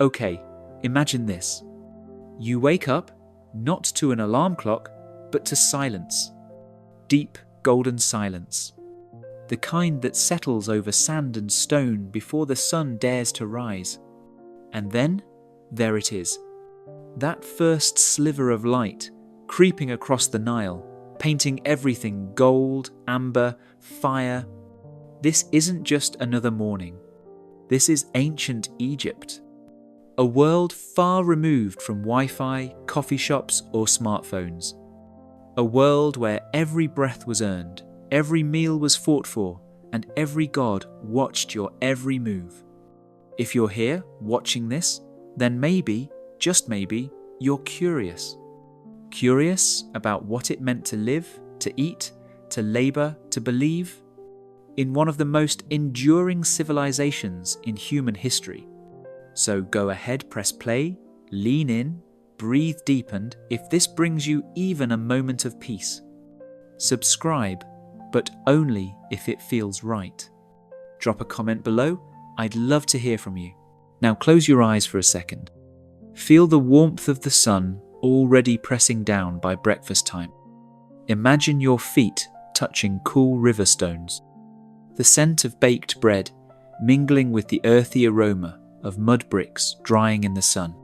Okay, imagine this. You wake up, not to an alarm clock, but to silence. Deep, golden silence. The kind that settles over sand and stone before the sun dares to rise. And then, there it is. That first sliver of light, creeping across the Nile, painting everything gold, amber, fire. This isn't just another morning. This is ancient Egypt. A world far removed from Wi-Fi, coffee shops, or smartphones. A world where every breath was earned, every meal was fought for, and every god watched your every move. If you're here watching this, then maybe, just maybe, you're curious. Curious about what it meant to live, to eat, to labor, to believe in one of the most enduring civilizations in human history. So go ahead, press play, lean in, breathe deep, and if this brings you even a moment of peace, subscribe, but only if it feels right. Drop a comment below. I'd love to hear from you. Now close your eyes for a second. Feel the warmth of the sun already pressing down by breakfast time. Imagine your feet touching cool river stones. The scent of baked bread mingling with the earthy aroma of mud bricks drying in the sun.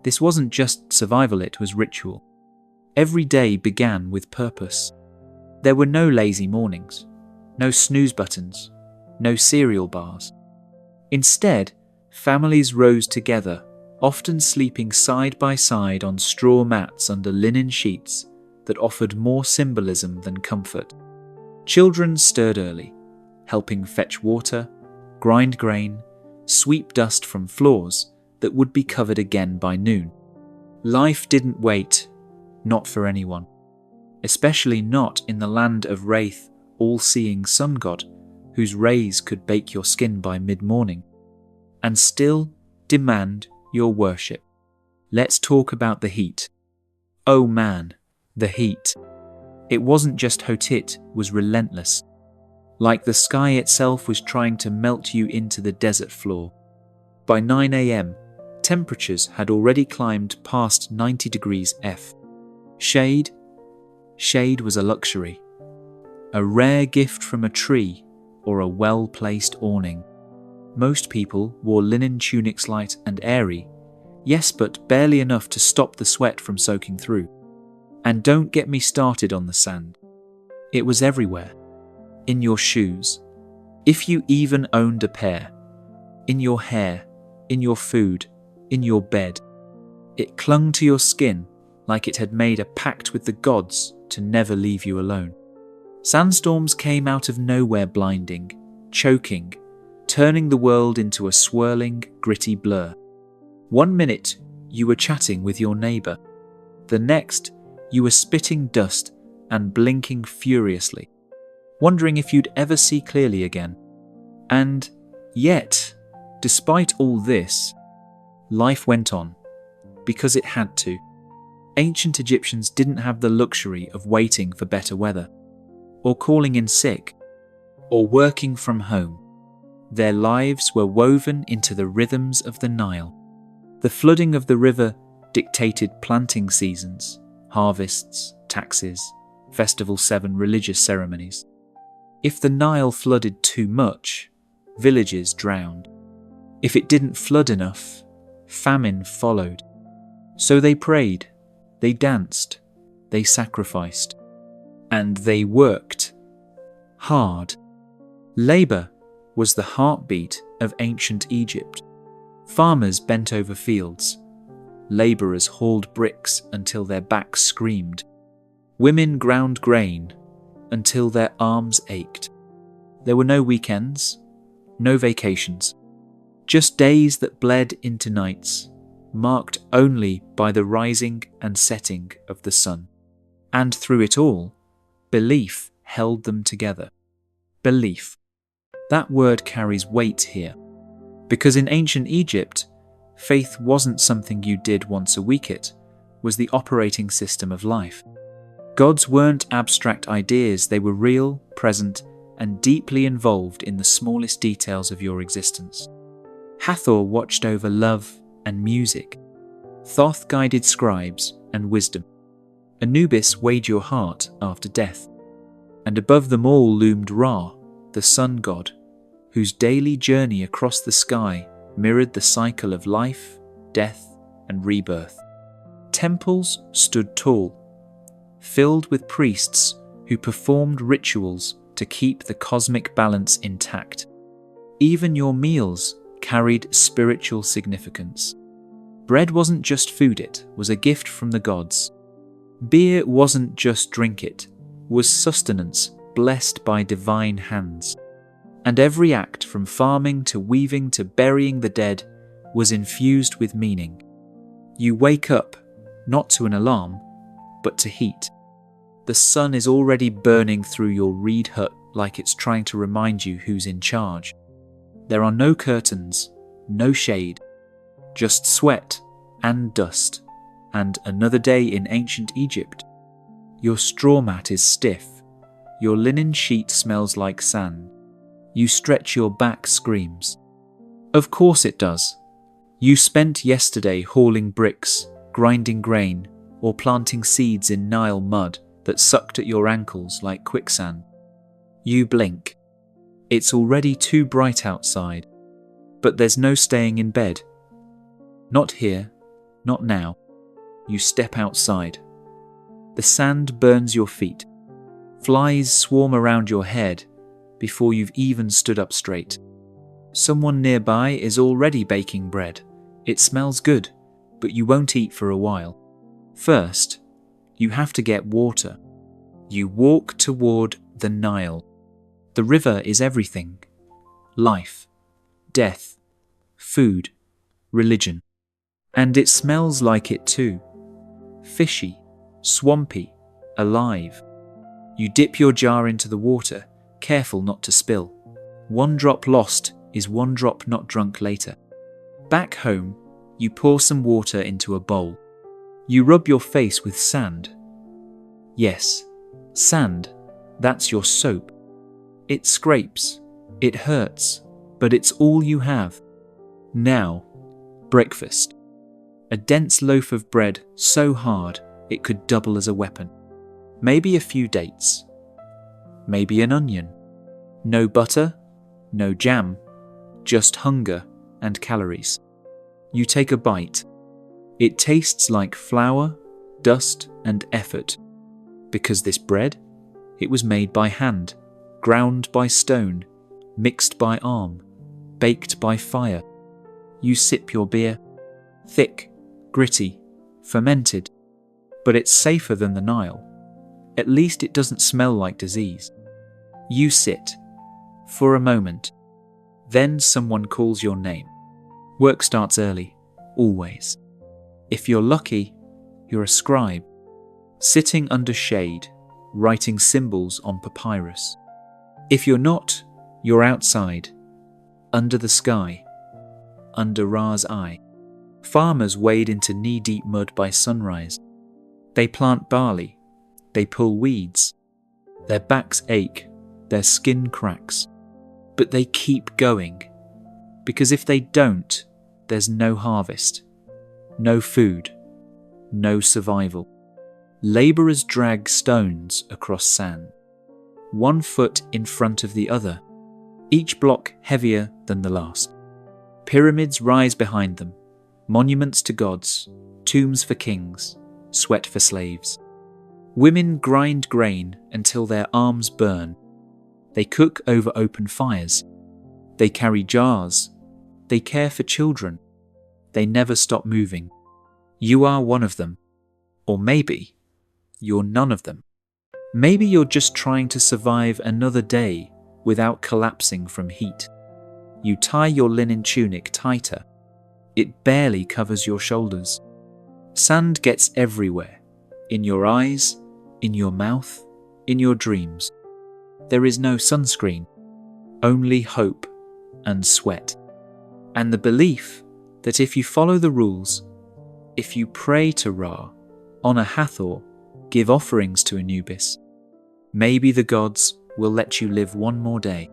This wasn't just survival, it was ritual. Every day began with purpose. There were no lazy mornings, no snooze buttons, no cereal bars. Instead, families rose together, often sleeping side by side on straw mats under linen sheets that offered more symbolism than comfort. Children stirred early, helping fetch water, grind grain, sweep dust from floors that would be covered again by noon. Life didn't wait, not for anyone. Especially not in the land of Wraith, all-seeing sun god, whose rays could bake your skin by mid-morning, and still demand your worship. Let's talk about the heat. Oh man, the heat. It wasn't just hot, it was relentless. Like the sky itself was trying to melt you into the desert floor. By 9 a.m, temperatures had already climbed past 90 degrees F. Shade was a luxury. A rare gift from a tree or a well-placed awning. Most people wore linen tunics, light and airy, yes, but barely enough to stop the sweat from soaking through. And don't get me started on the sand. It was everywhere. In your shoes, if you even owned a pair, in your hair, in your food, in your bed. It clung to your skin like it had made a pact with the gods to never leave you alone. Sandstorms came out of nowhere, blinding, choking, turning the world into a swirling, gritty blur. 1 minute, you were chatting with your neighbour. The next, you were spitting dust and blinking furiously, wondering if you'd ever see clearly again. And yet, despite all this, life went on, because it had to. Ancient Egyptians didn't have the luxury of waiting for better weather, or calling in sick, or working from home. Their lives were woven into the rhythms of the Nile. The flooding of the river dictated planting seasons, harvests, taxes, Festival 7 religious ceremonies. If the Nile flooded too much, villages drowned. If it didn't flood enough, famine followed. So they prayed, they danced, they sacrificed, and they worked hard. Labor was the heartbeat of ancient Egypt. Farmers bent over fields. Laborers hauled bricks until their backs screamed. Women ground grain until their arms ached. There were no weekends, no vacations, just days that bled into nights, marked only by the rising and setting of the sun. And through it all, belief held them together. Belief. That word carries weight here, because in ancient Egypt, faith wasn't something you did once a week, it was the operating system of life. Gods weren't abstract ideas, they were real, present, and deeply involved in the smallest details of your existence. Hathor watched over love, and music. Thoth guided scribes and wisdom. Anubis weighed your heart after death. And above them all loomed Ra, the sun god, whose daily journey across the sky mirrored the cycle of life, death, and rebirth. Temples stood tall, filled with priests who performed rituals to keep the cosmic balance intact. Even your meals carried spiritual significance. Bread wasn't just food, it was a gift from the gods. Beer wasn't just drink, it was sustenance blessed by divine hands. And every act, from farming to weaving to burying the dead, was infused with meaning. You wake up, not to an alarm, but to heat. The sun is already burning through your reed hut like it's trying to remind you who's in charge. There are no curtains, no shade, just sweat and dust, and another day in ancient Egypt. Your straw mat is stiff, your linen sheet smells like sand. You stretch, your back screams. Of course it does. You spent yesterday hauling bricks, grinding grain, or planting seeds in Nile mud that sucked at your ankles like quicksand. You blink. It's already too bright outside, but there's no staying in bed. Not here, not now. You step outside. The sand burns your feet. Flies swarm around your head before you've even stood up straight. Someone nearby is already baking bread. It smells good, but you won't eat for a while. First, you have to get water. You walk toward the Nile. The river is everything. Life, death, food, religion. And it smells like it too. Fishy, swampy, alive. You dip your jar into the water, careful not to spill. One drop lost is one drop not drunk later. Back home, you pour some water into a bowl. You rub your face with sand. Yes, sand, that's your soap. It scrapes, it hurts, but it's all you have. Now, breakfast. A dense loaf of bread so hard it could double as a weapon. Maybe a few dates. Maybe an onion. No butter, no jam, just hunger and calories. You take a bite. It tastes like flour, dust, and effort. Because this bread, it was made by hand, ground by stone, mixed by arm, baked by fire. You sip your beer. Thick, gritty, fermented. But it's safer than the Nile. At least it doesn't smell like disease. You sit. For a moment. Then someone calls your name. Work starts early, always. If you're lucky, you're a scribe, sitting under shade, writing symbols on papyrus. If you're not, you're outside, under the sky, under Ra's eye. Farmers wade into knee-deep mud by sunrise. They plant barley, they pull weeds. Their backs ache, their skin cracks. But they keep going, because if they don't, there's no harvest, no food, no survival. Labourers drag stones across sand, 1 foot in front of the other, each block heavier than the last. Pyramids rise behind them, monuments to gods, tombs for kings, sweat for slaves. Women grind grain until their arms burn. They cook over open fires. They carry jars. They care for children. They never stop moving. You are one of them. Or maybe you're none of them. Maybe you're just trying to survive another day without collapsing from heat. You tie your linen tunic tighter. It barely covers your shoulders. Sand gets everywhere. In your eyes, in your mouth, in your dreams. There is no sunscreen, only hope and sweat. And the belief that if you follow the rules, if you pray to Ra, honor Hathor, give offerings to Anubis, maybe the gods will let you live one more day.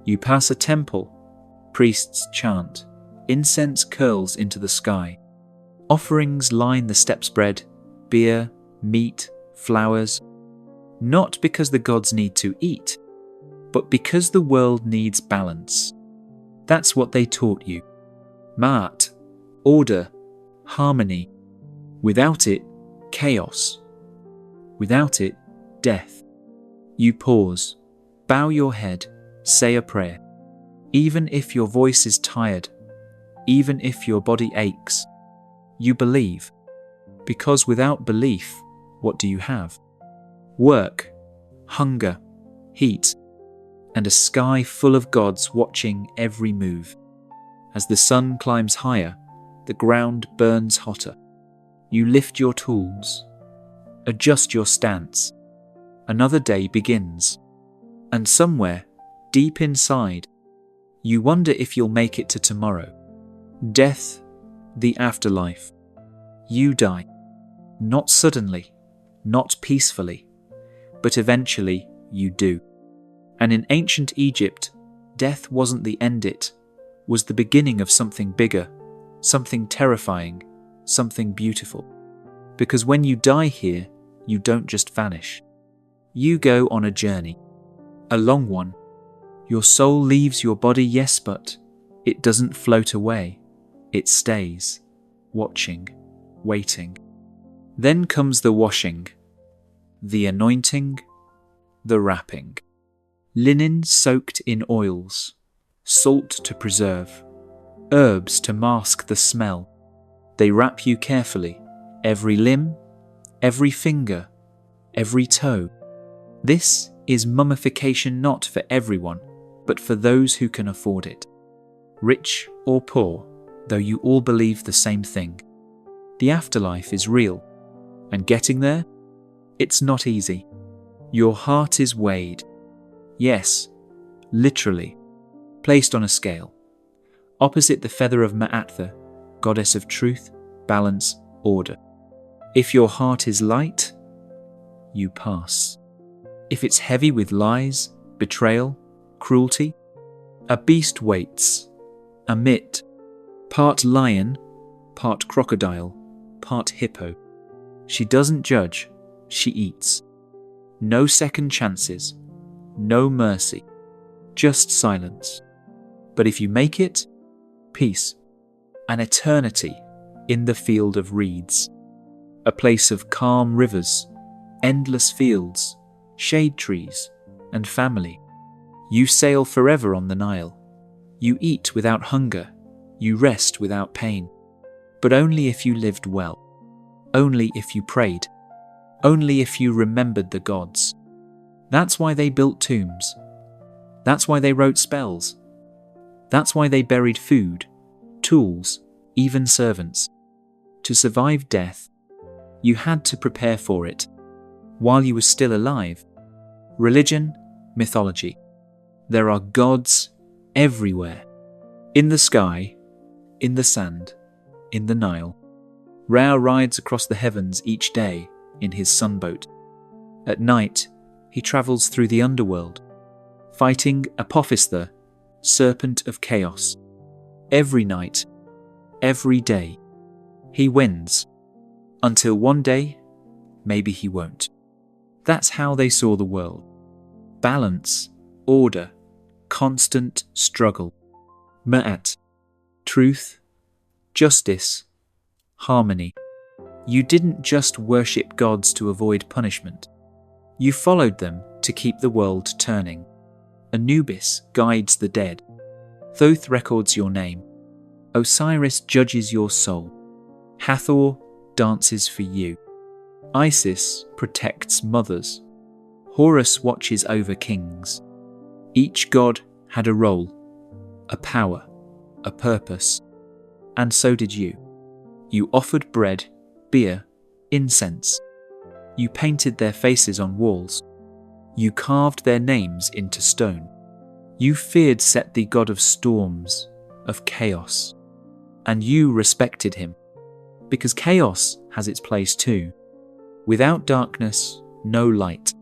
You pass a temple, priests chant, Incense curls into the sky. Offerings line the step spread, beer, meat, flowers. Not because the gods need to eat, but because the world needs balance. That's what they taught you. Ma'at, order, harmony. Without it, chaos. Without it, death. You pause, bow your head, say a prayer. Even if your voice is tired, even if your body aches, you believe. Because without belief, what do you have? Work, hunger, heat, and a sky full of gods watching every move. As the sun climbs higher, the ground burns hotter. You lift your tools, adjust your stance. Another day begins. And somewhere, deep inside, you wonder if you'll make it to tomorrow. Death, the afterlife. You die. Not suddenly, not peacefully, but eventually you do. And in ancient Egypt, death wasn't the end, it was the beginning of something bigger, something terrifying, something beautiful. Because when you die here, you don't just vanish. You go on a journey, a long one. Your soul leaves your body, yes, but it doesn't float away. It stays, watching, waiting. Then comes the washing, the anointing, the wrapping. Linen soaked in oils, salt to preserve, herbs to mask the smell. They wrap you carefully, every limb, every finger, every toe. This is mummification, not for everyone, but for those who can afford it. Rich or poor, though you all believe the same thing. The afterlife is real, and getting there, it's not easy. Your heart is weighed. Yes, literally, placed on a scale. Opposite the feather of Ma'at, goddess of truth, balance, order. If your heart is light, you pass. If it's heavy with lies, betrayal, cruelty, a beast waits, a mit, part lion, part crocodile, part hippo. She doesn't judge, she eats. No second chances, no mercy, just silence. But if you make it, peace, an eternity in the field of reeds, a place of calm rivers, endless fields, shade trees, and family. You sail forever on the Nile. You eat without hunger, you rest without pain. But only if you lived well, only if you prayed, only if you remembered the gods. That's why they built tombs. That's why they wrote spells. That's why they buried food, tools, even servants. To survive death, you had to prepare for it while you were still alive. Religion, mythology. There are gods everywhere. In the sky, in the sand, in the Nile. Ra rides across the heavens each day in his sunboat. At night, he travels through the underworld, fighting Apophis, the serpent of chaos. Every night, every day, he wins. Until one day, maybe he won't. That's how they saw the world. Balance, order, constant struggle. Ma'at, truth, justice, harmony. You didn't just worship gods to avoid punishment. You followed them to keep the world turning. Anubis guides the dead. Thoth records your name. Osiris judges your soul. Hathor dances for you. Isis protects mothers. Horus watches over kings. Each god had a role, a power, a purpose. And so did you. You offered bread, beer, incense. You painted their faces on walls. You carved their names into stone. You feared Set, the god of storms, of chaos. And you respected him. Because chaos has its place too. Without darkness, no light.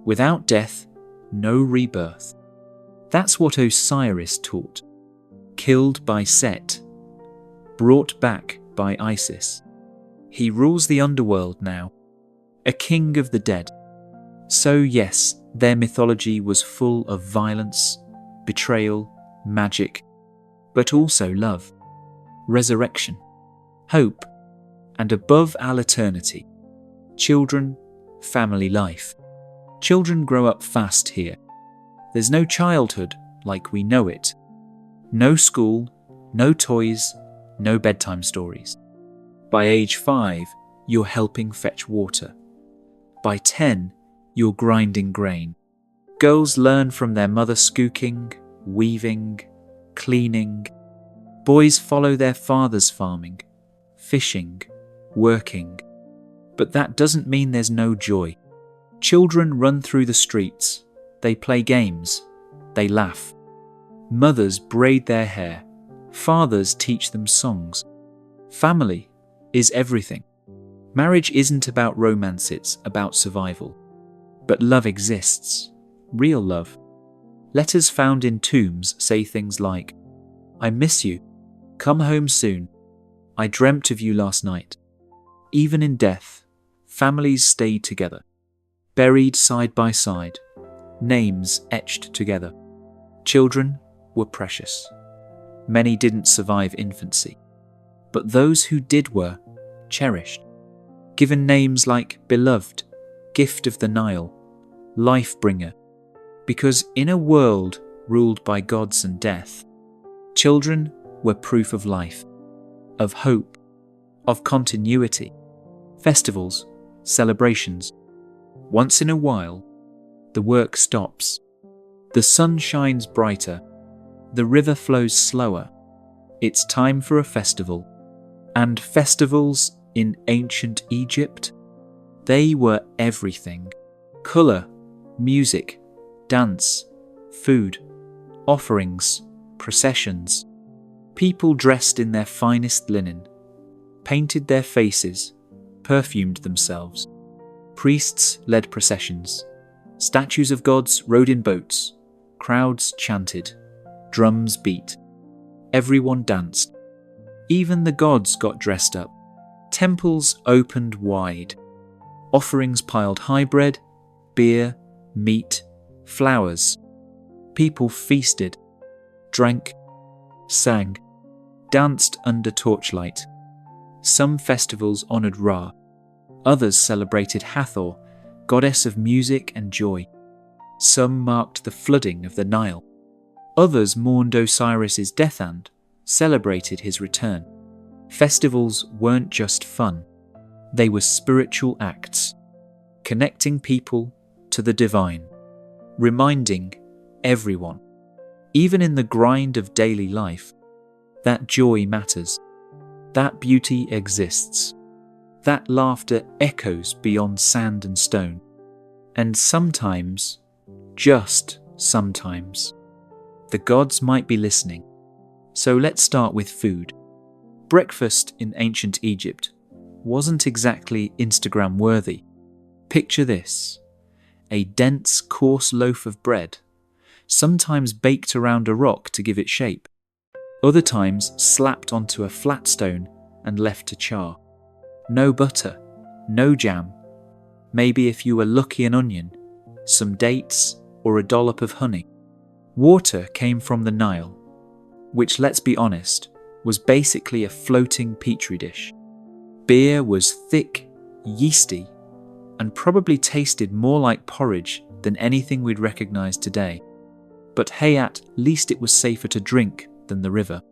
Without death, no rebirth. That's what Osiris taught. Killed by Set, brought back by Isis. He rules the underworld now, a king of the dead. So yes, their mythology was full of violence, betrayal, magic, but also love, resurrection, hope, and above all eternity, children, family life. Children grow up fast here. There's no childhood like we know it. No school, no toys, no bedtime stories. By age 5, you're helping fetch water. By 10, you're grinding grain. Girls learn from their mother schooking, weaving, cleaning. Boys follow their fathers farming, fishing, working. But that doesn't mean there's no joy. Children run through the streets. They play games. They laugh. Mothers braid their hair. Fathers teach them songs. Family is everything. Marriage isn't about romance, it's about survival. But love exists. Real love. Letters found in tombs say things like, "I miss you. Come home soon. I dreamt of you last night." Even in death, families stayed together, buried side by side, names etched together. Children were precious. Many didn't survive infancy, but those who did were cherished, given names like beloved, gift of the Nile, life bringer, because in a world ruled by gods and death, children were proof of life, of hope, of continuity. Festivals, celebrations. Once in a while, the work stops. The sun shines brighter. The river flows slower. It's time for a festival. And festivals in ancient Egypt, they were everything. Colour, music, dance, food, offerings, processions. People dressed in their finest linen, painted their faces, perfumed themselves. Priests led processions. Statues of gods rode in boats. Crowds chanted. Drums beat. Everyone danced. Even the gods got dressed up. Temples opened wide. Offerings piled high: bread, beer, meat, flowers. People feasted, drank, sang, danced under torchlight. Some festivals honoured Ra. Others celebrated Hathor, goddess of music and joy. Some marked the flooding of the Nile. Others mourned Osiris's death and celebrated his return. Festivals weren't just fun. They were spiritual acts, connecting people to the divine, reminding everyone, even in the grind of daily life, that joy matters, that beauty exists, that laughter echoes beyond sand and stone. And sometimes, just sometimes, the gods might be listening. So let's start with food. Breakfast in ancient Egypt wasn't exactly Instagram worthy. Picture this: a dense, coarse loaf of bread, sometimes baked around a rock to give it shape, other times slapped onto a flat stone and left to char. No butter, no jam. Maybe if you were lucky, an onion, some dates, or a dollop of honey. Water came from the Nile, which, let's be honest, was basically a floating petri dish. Beer was thick, yeasty, and probably tasted more like porridge than anything we'd recognise today. But hey, at least it was safer to drink than the river.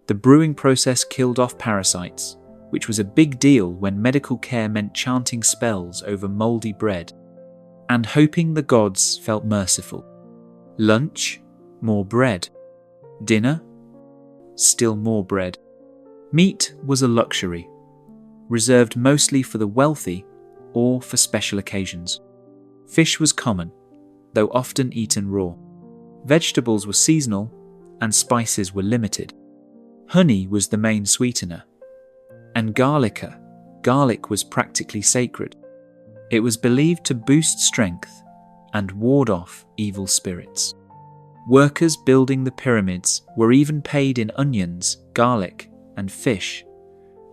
The brewing process killed off parasites, which was a big deal when medical care meant chanting spells over mouldy bread and hoping the gods felt merciful. Lunch, more bread. Dinner, still more bread. Meat was a luxury, reserved mostly for the wealthy or for special occasions. Fish was common, though often eaten raw. Vegetables were seasonal, and spices were limited. Honey was the main sweetener. And garlic was practically sacred. It was believed to boost strength and ward off evil spirits. Workers building the pyramids were even paid in onions, garlic, and fish,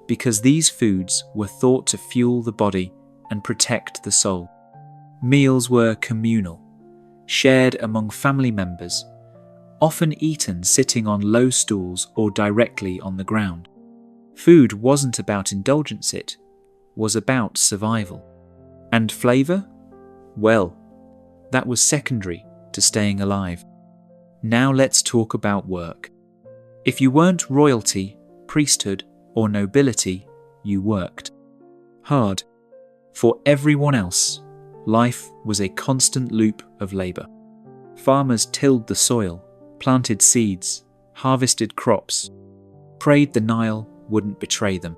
because these foods were thought to fuel the body and protect the soul. Meals were communal, shared among family members, often eaten sitting on low stools or directly on the ground. Food wasn't about indulgence, it was about survival. And flavour? Well, that was secondary to staying alive. Now let's talk about work. If you weren't royalty, priesthood, or nobility, you worked hard. For everyone else, life was a constant loop of labour. Farmers tilled the soil, planted seeds, harvested crops, prayed the Nile wouldn't betray them.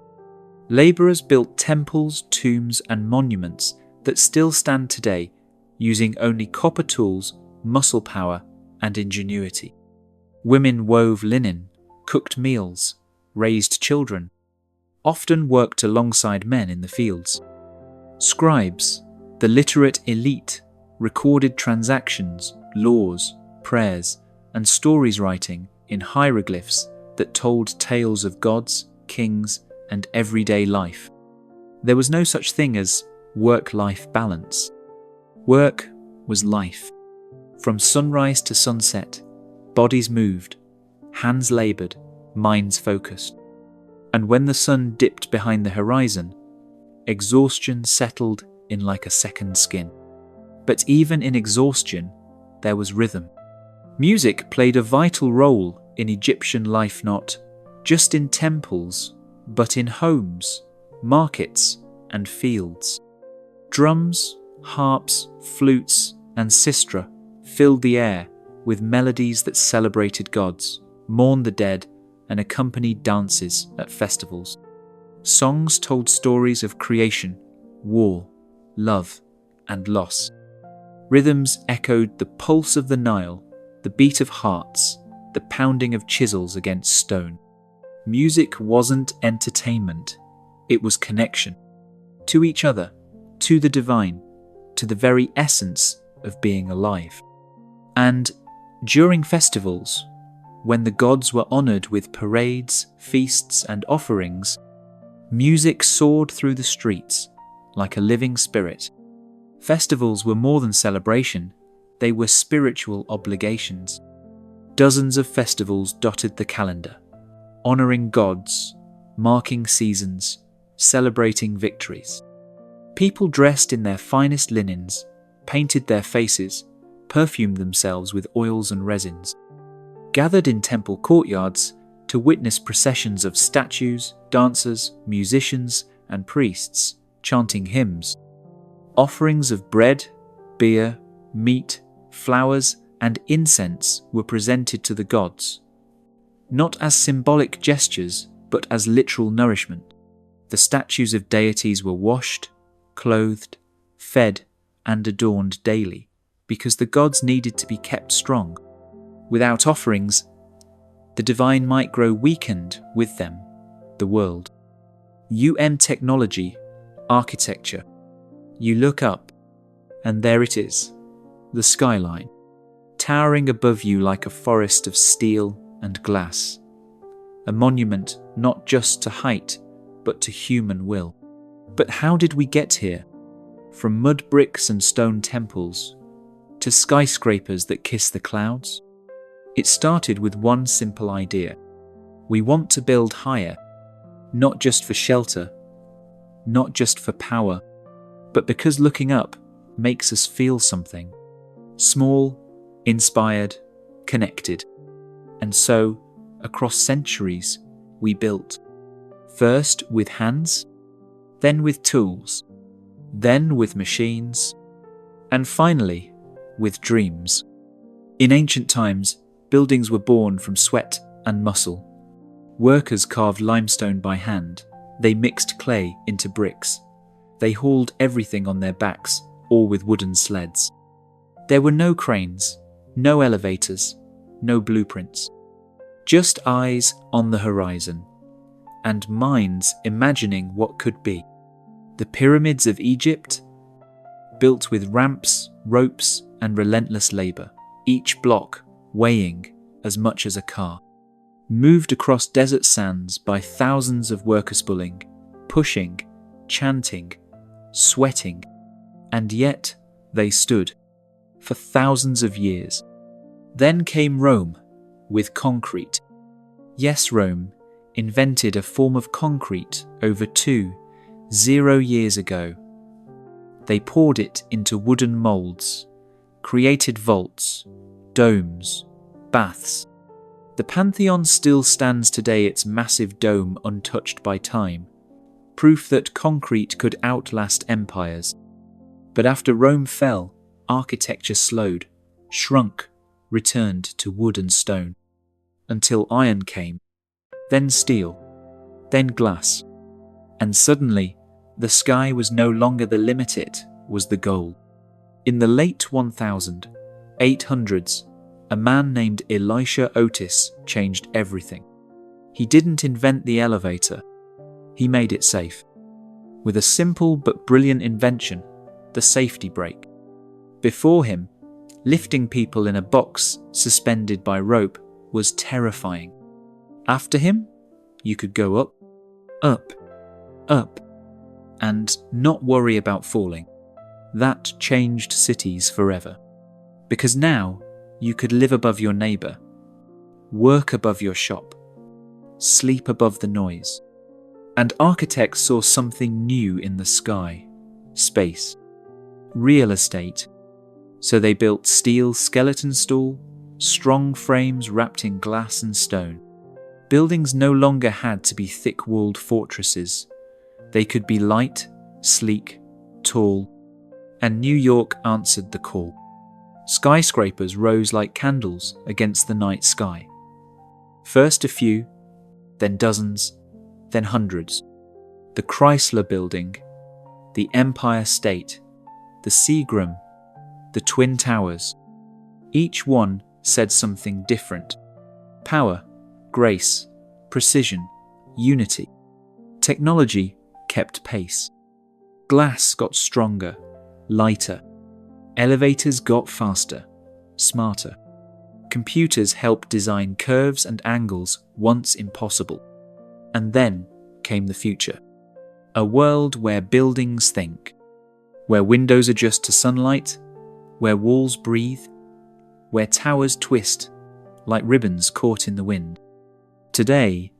Labourers built temples, tombs, and monuments that still stand today, using only copper tools, muscle power, and ingenuity. Women wove linen, cooked meals, raised children, often worked alongside men in the fields. Scribes, the literate elite, recorded transactions, laws, prayers, and stories, writing in hieroglyphs that told tales of gods, kings, and everyday life. There was no such thing as work-life balance. Work was life. From sunrise to sunset, bodies moved, hands laboured, minds focused. And when the sun dipped behind the horizon, exhaustion settled in like a second skin. But even in exhaustion, there was rhythm. Music played a vital role in Egyptian life, not just in temples, but in homes, markets, and fields. Drums, harps, flutes, and sistra filled the air with melodies that celebrated gods, mourned the dead, and accompanied dances at festivals. Songs told stories of creation, war, love, and loss. Rhythms echoed the pulse of the Nile, the beat of hearts, the pounding of chisels against stone. Music wasn't entertainment, it was connection. To each other, to the divine, to the very essence of being alive. And during festivals, when the gods were honoured with parades, feasts, and offerings, music soared through the streets like a living spirit. Festivals were more than celebration, they were spiritual obligations. Dozens of festivals dotted the calendar, honouring gods, marking seasons, celebrating victories. People dressed in their finest linens, painted their faces, perfumed themselves with oils and resins, gathered in temple courtyards to witness processions of statues, dancers, musicians, and priests chanting hymns. Offerings of bread, beer, meat, flowers, and incense were presented to the gods, not as symbolic gestures, but as literal nourishment. The statues of deities were washed, clothed, fed, and adorned daily, because the gods needed to be kept strong. Without offerings, the divine might grow weakened, with them, the world. technology, architecture. You look up, and there it is, the skyline, towering above you like a forest of steel and glass. A monument not just to height, but to human will. But how did we get here? From mud bricks and stone temples, to skyscrapers that kiss the clouds? It started with one simple idea. We want to build higher, not just for shelter, not just for power, but because looking up makes us feel something. Small, inspired, connected. And so, across centuries, we built. First with hands, then with tools, then with machines, and finally with dreams. In ancient times, buildings were born from sweat and muscle. Workers carved limestone by hand. They mixed clay into bricks. They hauled everything on their backs or with wooden sleds. There were no cranes, no elevators, no blueprints. Just eyes on the horizon, and minds imagining what could be. The pyramids of Egypt, built with ramps, ropes, and relentless labour, each block weighing as much as a car. moved across desert sands by thousands of workers pulling, pushing, chanting, sweating, and yet they stood for thousands of years. Then came Rome with concrete. Yes, Rome invented a form of concrete over 20 years ago. They poured it into wooden molds, created vaults, domes, baths. The Pantheon still stands today, its massive dome untouched by time, proof that concrete could outlast empires. But after Rome fell, architecture slowed, shrunk, returned to wood and stone, until iron came, then steel, then glass, and suddenly the sky was no longer the limit, it was the goal. In the late 1800s, a man named Elisha Otis changed everything. He didn't invent the elevator, he made it safe. With a simple but brilliant invention, the safety brake. Before him, lifting people in a box suspended by rope was terrifying. After him, you could go up, up, up, and not worry about falling. That changed cities forever. Because now, you could live above your neighbour, work above your shop, sleep above the noise. And architects saw something new in the sky, space, real estate. So they built steel skeleton stall, strong frames wrapped in glass and stone. Buildings no longer had to be thick-walled fortresses. They could be light, sleek, tall, and New York answered the call. Skyscrapers rose like candles against the night sky. First a few, then dozens, then hundreds. The Chrysler Building, the Empire State, the Seagram, the Twin Towers. Each one said something different. Power, grace, precision, unity. Technology kept pace. Glass got stronger, lighter. Elevators got faster, smarter. Computers helped design curves and angles once impossible. And then came the future. A world where buildings think, where windows adjust to sunlight, where walls breathe, where towers twist like ribbons caught in the wind. Today,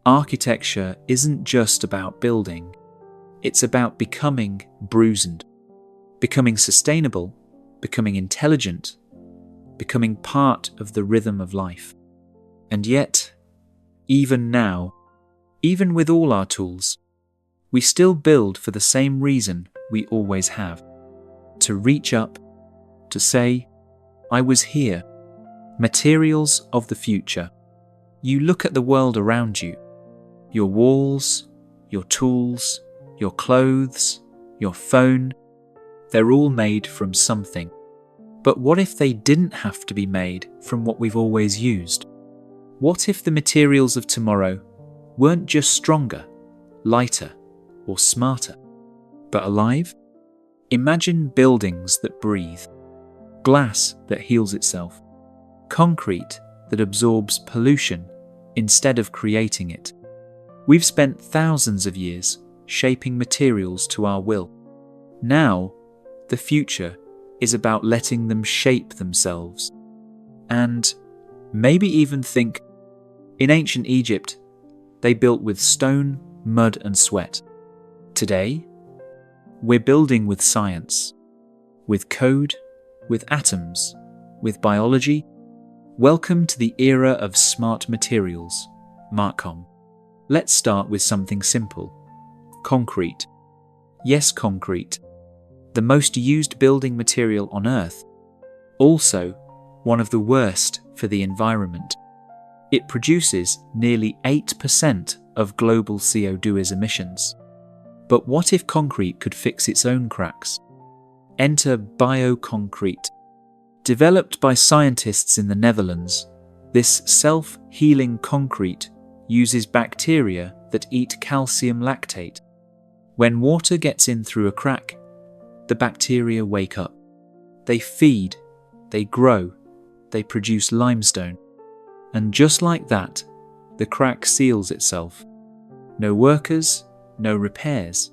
architecture isn't just about building. It's about becoming bruised, becoming sustainable, becoming intelligent, becoming part of the rhythm of life. And yet, even now, even with all our tools, we still build for the same reason we always have. To reach up, to say, I was here. Materials of the future. You look at the world around you. Your walls, your tools, your clothes, your phone, they're all made from something. But what if they didn't have to be made from what we've always used? What if the materials of tomorrow weren't just stronger, lighter, or smarter, but alive? Imagine buildings that breathe, glass that heals itself, concrete that absorbs pollution instead of creating it. We've spent thousands of years shaping materials to our will. Now, the future is about letting them shape themselves. And maybe even think, in ancient Egypt, they built with stone, mud, and sweat. Today, we're building with science, with code, with atoms, with biology. Welcome to the era of smart materials, Marcom. Let's start with something simple. Concrete. Yes, concrete. The most used building material on Earth. Also, one of the worst for the environment. It produces nearly 8% of global CO2 emissions. But what if concrete could fix its own cracks? Enter bioconcrete. Developed by scientists in the Netherlands, this self-healing concrete uses bacteria that eat calcium lactate. When water gets in through a crack, the bacteria wake up. They feed, they grow, they produce limestone. And just like that, The crack seals itself. No workers, no repairs.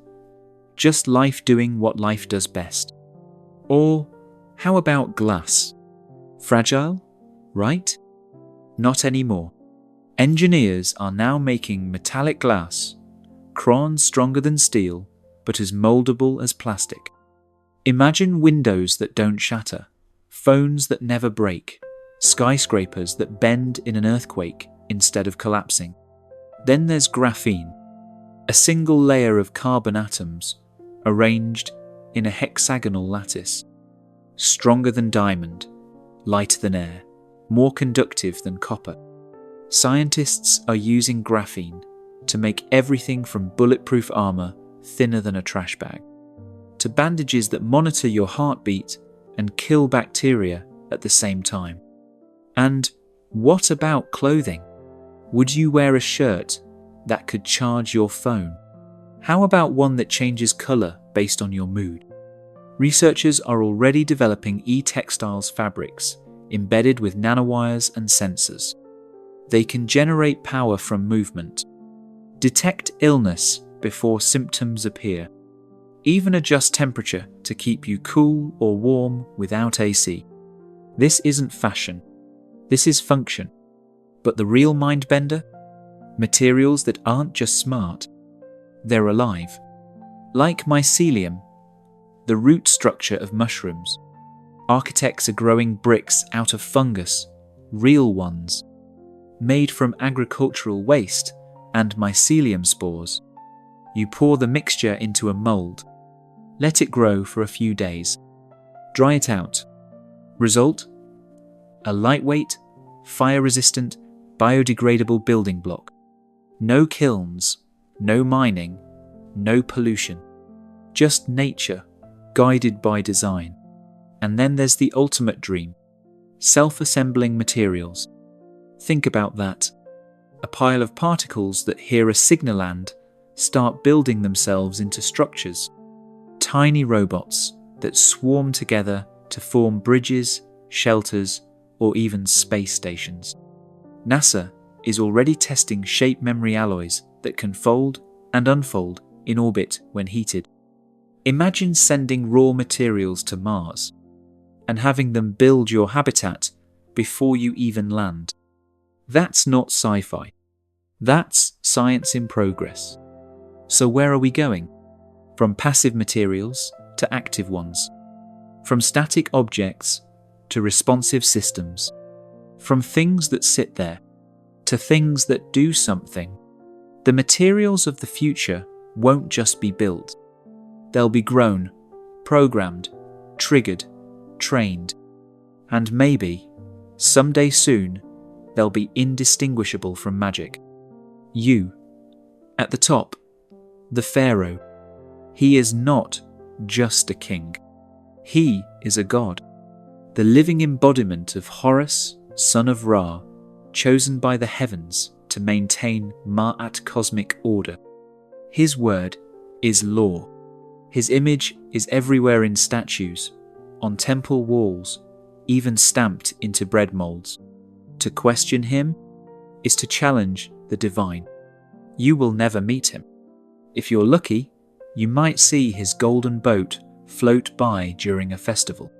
Just life doing what life does best. Or how about glass? Fragile, right? Not anymore. Engineers are now making metallic glass, crayons stronger than steel, but as moldable as plastic. Imagine windows that don't shatter, phones that never break, skyscrapers that bend in an earthquake instead of collapsing. Then there's graphene, a single layer of carbon atoms arranged in a hexagonal lattice. Stronger than diamond, lighter than air, more conductive than copper. Scientists are using graphene to make everything from bulletproof armor thinner than a trash bag, to bandages that monitor your heartbeat and kill bacteria at the same time. And what about clothing? Would you wear a shirt that could charge your phone? How about one that changes color based on your mood? Researchers are already developing e-textiles fabrics embedded with nanowires and sensors. They can generate power from movement, detect illness before symptoms appear, even adjust temperature to keep you cool or warm without AC. This isn't fashion, this is function. But the real mind-bender? Materials that aren't just smart, they're alive. Like mycelium, the root structure of mushrooms. Architects are growing bricks out of fungus, real ones, made from agricultural waste and mycelium spores. You pour the mixture into a mold, let it grow for a few days, dry it out. Result? A lightweight, fire-resistant, biodegradable building block. No kilns, no mining, no pollution. Just nature, guided by design. And then there's the ultimate dream, self-assembling materials. Think about that. A pile of particles that hear a signal and start building themselves into structures. Tiny robots that swarm together to form bridges, shelters, or even space stations. NASA is already testing shape memory alloys that can fold and unfold in orbit when heated. Imagine sending raw materials to Mars and having them build your habitat before you even land. That's not sci-fi. That's science in progress. So where are we going? From passive materials to active ones. From static objects to responsive systems. From things that sit there to things that do something. The materials of the future won't just be built. They'll be grown, programmed, triggered, trained, and maybe, someday soon, they'll be indistinguishable from magic. You, at the top, the pharaoh, he is not just a king. He is a god, the living embodiment of Horus, son of Ra, chosen by the heavens to maintain Ma'at cosmic order. His word is law. His image is everywhere in statues, on temple walls, even stamped into bread molds. To question him is to challenge the divine. You will never meet him. If you're lucky, you might see his golden boat float by during a festival.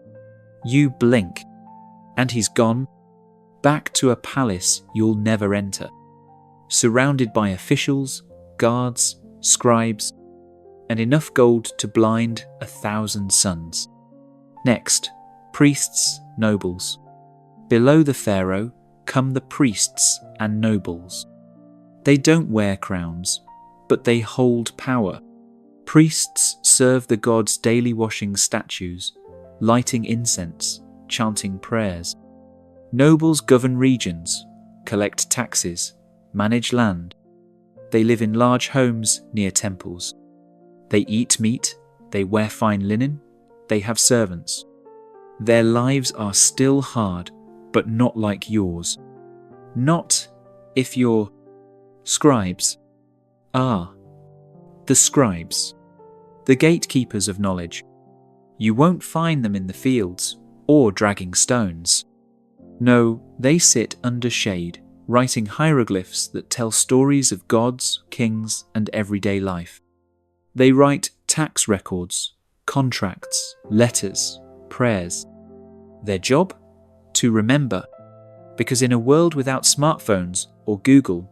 You blink, and he's gone, back to a palace you'll never enter, surrounded by officials, guards, scribes, and enough gold to blind 1,000 suns. Next, priests, nobles. Below the pharaoh come the priests and nobles. They don't wear crowns, but they hold power. Priests serve the gods' daily washing statues, lighting incense, chanting prayers. Nobles govern regions, collect taxes, manage land. They live in large homes near temples. They eat meat, they wear fine linen, they have servants. Their lives are still hard, but not like yours. Not if you're scribes. Ah, the scribes, the gatekeepers of knowledge. You won't find them in the fields or dragging stones. No, they sit under shade, writing hieroglyphs that tell stories of gods, kings, and everyday life. They write tax records, contracts, letters, prayers. Their job? To remember. Because in a world without smartphones or Google,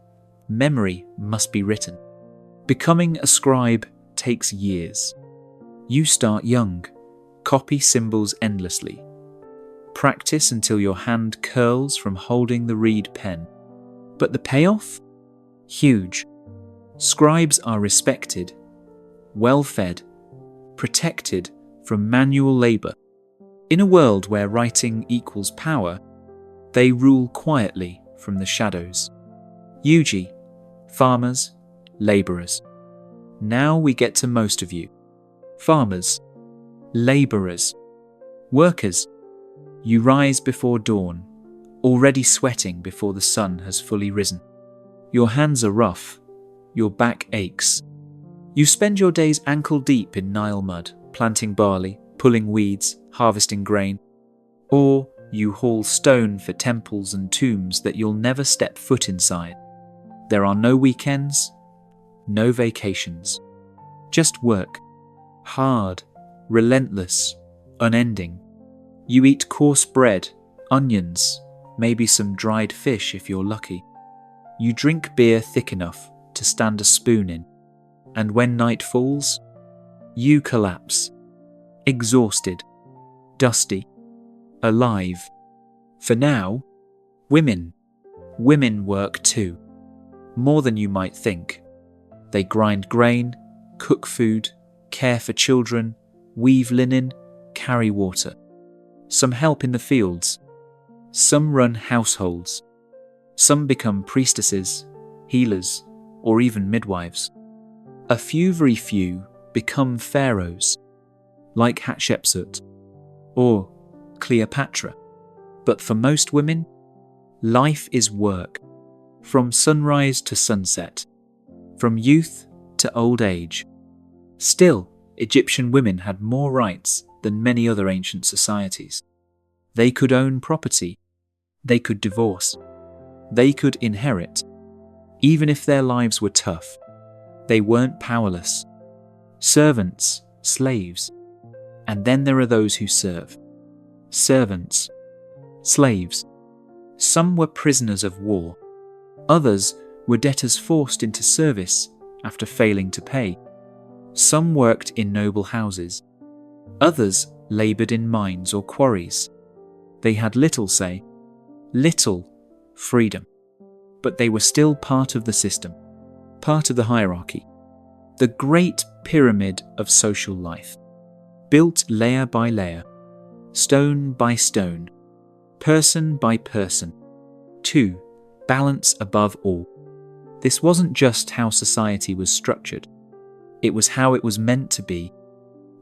memory must be written. Becoming a scribe takes years. You start young, copy symbols endlessly. Practice until your hand curls from holding the reed pen. But the payoff? Huge. Scribes are respected, well-fed, protected from manual labor. In a world where writing equals power, they rule quietly from the shadows. Yuji, farmers, laborers. Now we get to most of you. Farmers, laborers, workers. You rise before dawn, already sweating before the sun has fully risen. Your hands are rough, your back aches. You spend your days ankle-deep in Nile mud, planting barley, pulling weeds, harvesting grain. Or you haul stone for temples and tombs that you'll never step foot inside. There are no weekends, no vacations. Just work. Hard, relentless, unending. You eat coarse bread, onions, maybe some dried fish if you're lucky. You drink beer thick enough to stand a spoon in. And when night falls, you collapse. Exhausted, dusty, alive. For now, women work too. More than you might think. They grind grain, cook food, care for children, weave linen, carry water. Some help in the fields. Some run households. Some become priestesses, healers, or even midwives. A few, very few, become pharaohs, like Hatshepsut or Cleopatra. But for most women, life is work, from sunrise to sunset, from youth to old age. Still, Egyptian women had more rights than many other ancient societies. They could own property, they could divorce, they could inherit. Even if their lives were tough, they weren't powerless. Servants, slaves. And then there are those who serve. Servants, slaves. Some were prisoners of war. Others were debtors forced into service after failing to pay. Some worked in noble houses. Others laboured in mines or quarries. They had little say, little freedom. But they were still part of the system, part of the hierarchy. The great pyramid of social life, built layer by layer, stone by stone, person by person, to balance above all. This wasn't just how society was structured, it was how it was meant to be,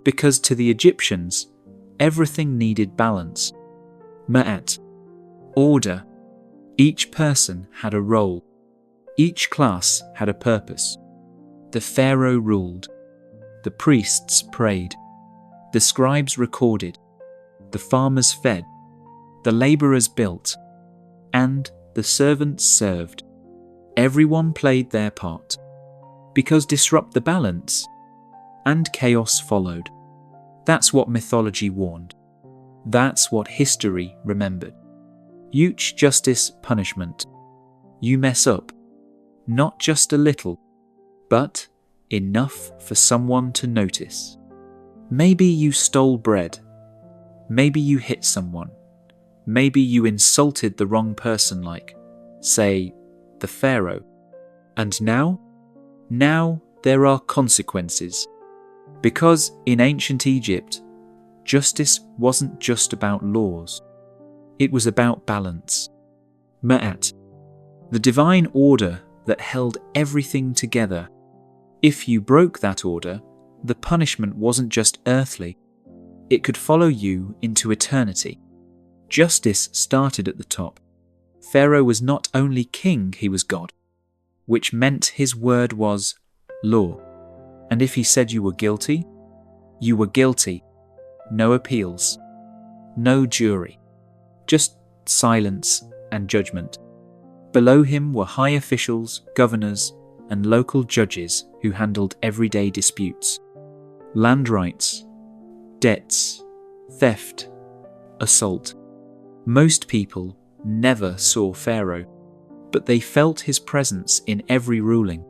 because to the Egyptians, everything needed balance. Ma'at, order. Each person had a role. Each class had a purpose. The pharaoh ruled. The priests prayed. The scribes recorded. The farmers fed. The labourers built. And the servants served. Everyone played their part. Because disrupt the balance, and chaos followed. That's what mythology warned. That's what history remembered. Huge justice, punishment. You mess up. Not just a little, but enough for someone to notice. Maybe you stole bread. Maybe you hit someone. Maybe you insulted the wrong person like, say, the pharaoh. And now there are consequences. Because in ancient Egypt, justice wasn't just about laws. It was about balance. Ma'at, the divine order that held everything together. If you broke that order, the punishment wasn't just earthly. It could follow you into eternity. Justice started at the top. Pharaoh was not only king, he was God, which meant his word was law. And if he said you were guilty, you were guilty. No appeals. No jury. Just silence and judgment. Below him were high officials, governors, and local judges who handled everyday disputes. Land rights, debts, theft, assault. Most people never saw Pharaoh, but they felt his presence in every ruling,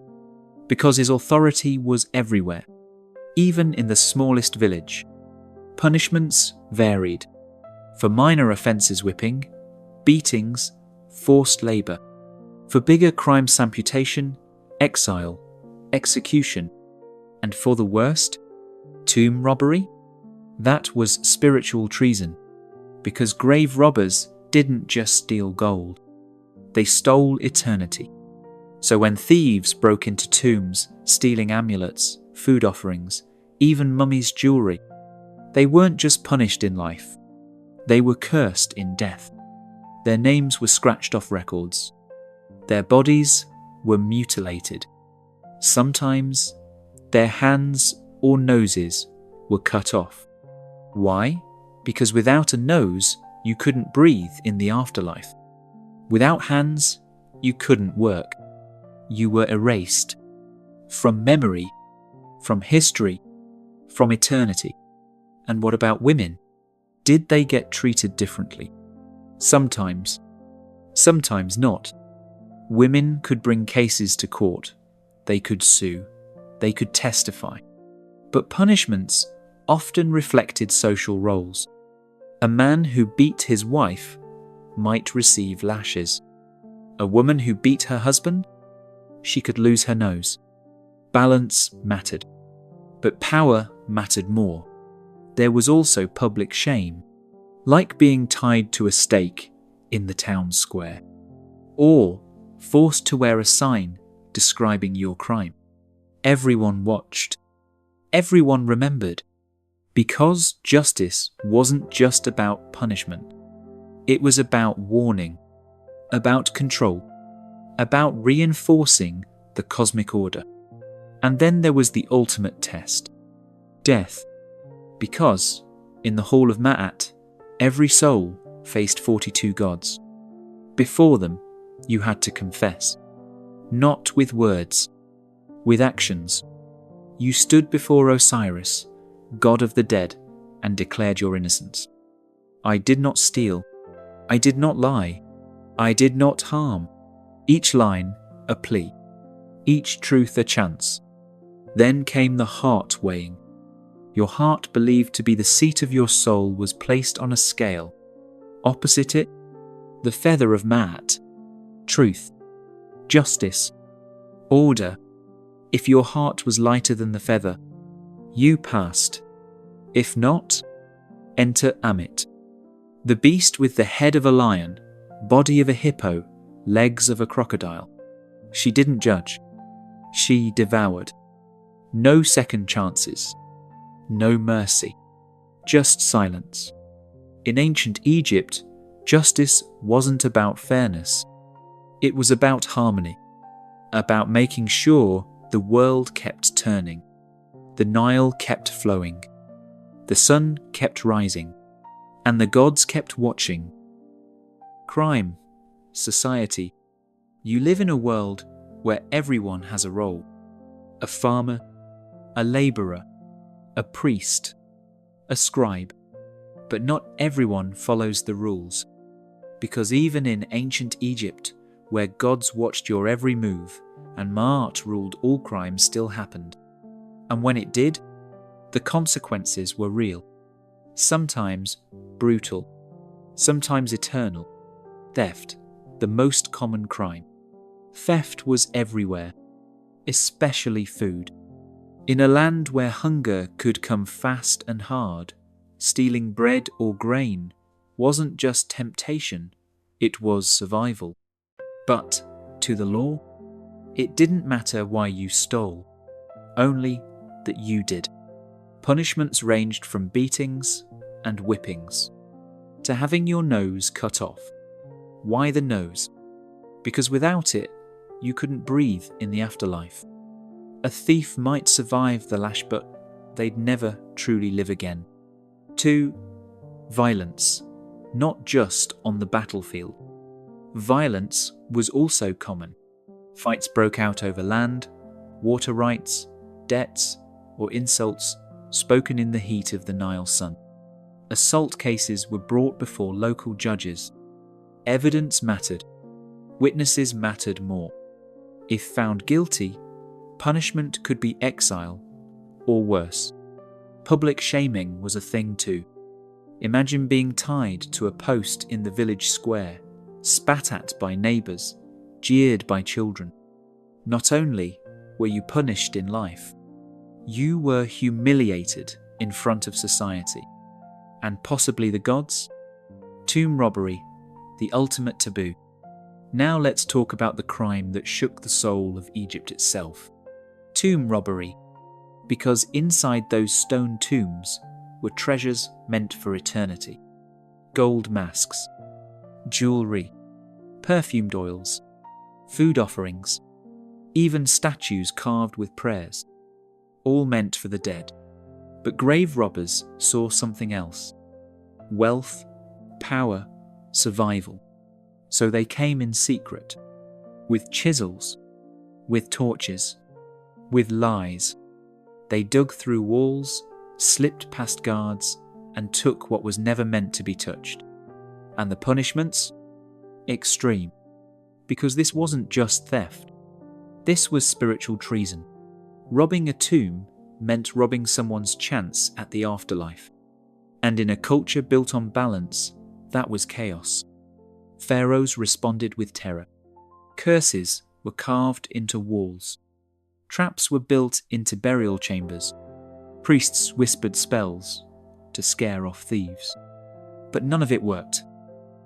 because his authority was everywhere, even in the smallest village. Punishments varied. For minor offences, whipping, beatings, forced labour. For bigger crimes, amputation, exile, execution. And for the worst, tomb robbery? That was spiritual treason, because grave robbers didn't just steal gold, they stole eternity. So when thieves broke into tombs, stealing amulets, food offerings, even mummies' jewellery, they weren't just punished in life, they were cursed in death. Their names were scratched off records. Their bodies were mutilated. Sometimes their hands or noses were cut off. Why? Because without a nose, you couldn't breathe in the afterlife. Without hands, you couldn't work. You were erased from memory, from history, from eternity. And what about women? Did they get treated differently? Sometimes. Sometimes not. Women could bring cases to court. They could sue. They could testify. But punishments often reflected social roles. A man who beat his wife might receive lashes. A woman who beat her husband, she could lose her nose. Balance mattered, but power mattered more. There was also public shame, like being tied to a stake in the town square, or forced to wear a sign describing your crime. Everyone watched. Everyone remembered. Because justice wasn't just about punishment. It was about warning, about control, about reinforcing the cosmic order. And then there was the ultimate test, death. Because, in the Hall of Ma'at, every soul faced 42 gods. Before them, you had to confess. Not with words, with actions. You stood before Osiris, god of the dead, and declared your innocence. I did not steal. I did not lie. I did not harm. Each line a plea. Each truth a chance. Then came the heart weighing. Your heart, believed to be the seat of your soul, was placed on a scale. Opposite it, the feather of Ma'at. Truth. Justice. Order. If your heart was lighter than the feather, you passed. If not, enter Amit. The beast with the head of a lion, body of a hippo, legs of a crocodile. She didn't judge. She devoured. No second chances. No mercy. Just silence. In ancient Egypt, justice wasn't about fairness. It was about harmony. About making sure the world kept turning. The Nile kept flowing. The sun kept rising. And the gods kept watching. Crime, society. You live in a world where everyone has a role. A farmer, a labourer, a priest, a scribe. But not everyone follows the rules. Because even in ancient Egypt, where gods watched your every move and Ma'at ruled all crimes, still happened. And when it did, the consequences were real. Sometimes brutal, sometimes eternal. Theft, the most common crime. Theft was everywhere, especially food. In a land where hunger could come fast and hard, stealing bread or grain wasn't just temptation, it was survival. But, to the law, it didn't matter why you stole, only that you did. Punishments ranged from beatings and whippings to having your nose cut off. Why the nose? Because without it, you couldn't breathe in the afterlife. A thief might survive the lash, but they'd never truly live again. 2. Violence, not just on the battlefield. Violence was also common. Fights broke out over land, water rights, debts, or insults spoken in the heat of the Nile sun. Assault cases were brought before local judges. Evidence mattered. Witnesses mattered more. If found guilty, punishment could be exile, or worse. Public shaming was a thing too. Imagine being tied to a post in the village square, spat at by neighbours, jeered by children. Not only were you punished in life, you were humiliated in front of society, and possibly the gods. Tomb robbery, the ultimate taboo. Now let's talk about the crime that shook the soul of Egypt itself. Tomb robbery, because inside those stone tombs were treasures meant for eternity. Gold masks, jewellery, perfumed oils, food offerings, even statues carved with prayers, all meant for the dead. But grave robbers saw something else: wealth, power, survival. So they came in secret, with chisels, with torches, with lies. They dug through walls, slipped past guards, and took what was never meant to be touched. And the punishments? Extreme. Because this wasn't just theft. This was spiritual treason. Robbing a tomb meant robbing someone's chance at the afterlife. And in a culture built on balance, that was chaos. Pharaohs responded with terror. Curses were carved into walls. Traps were built into burial chambers. Priests whispered spells to scare off thieves. But none of it worked.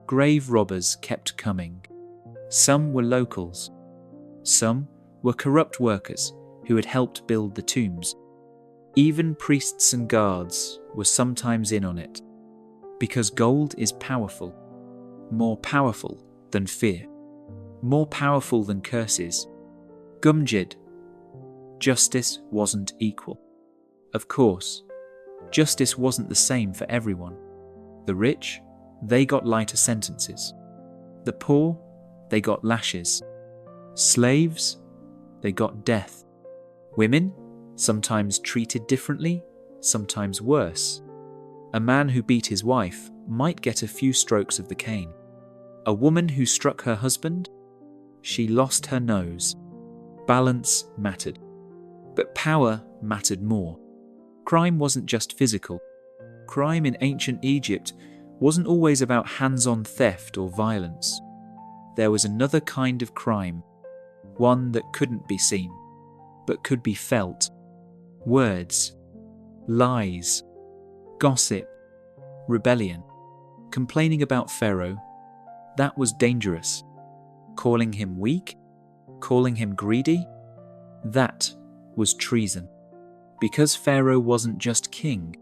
Grave robbers kept coming. Some were locals. Some were corrupt workers who had helped build the tombs. Even priests and guards were sometimes in on it. Because gold is powerful. More powerful than fear. More powerful than curses. Gumjid. Justice wasn't equal. Of course, justice wasn't the same for everyone. The rich, they got lighter sentences. The poor, they got lashes. Slaves, they got death. Women, sometimes treated differently, sometimes worse. A man who beat his wife might get a few strokes of the cane. A woman who struck her husband, she lost her nose. Balance mattered. But power mattered more. Crime wasn't just physical. Crime in ancient Egypt wasn't always about hands-on theft or violence. There was another kind of crime, one that couldn't be seen, but could be felt. Words, lies, gossip, rebellion, complaining about Pharaoh. That was dangerous. Calling him weak, calling him greedy, that was treason. Because Pharaoh wasn't just king,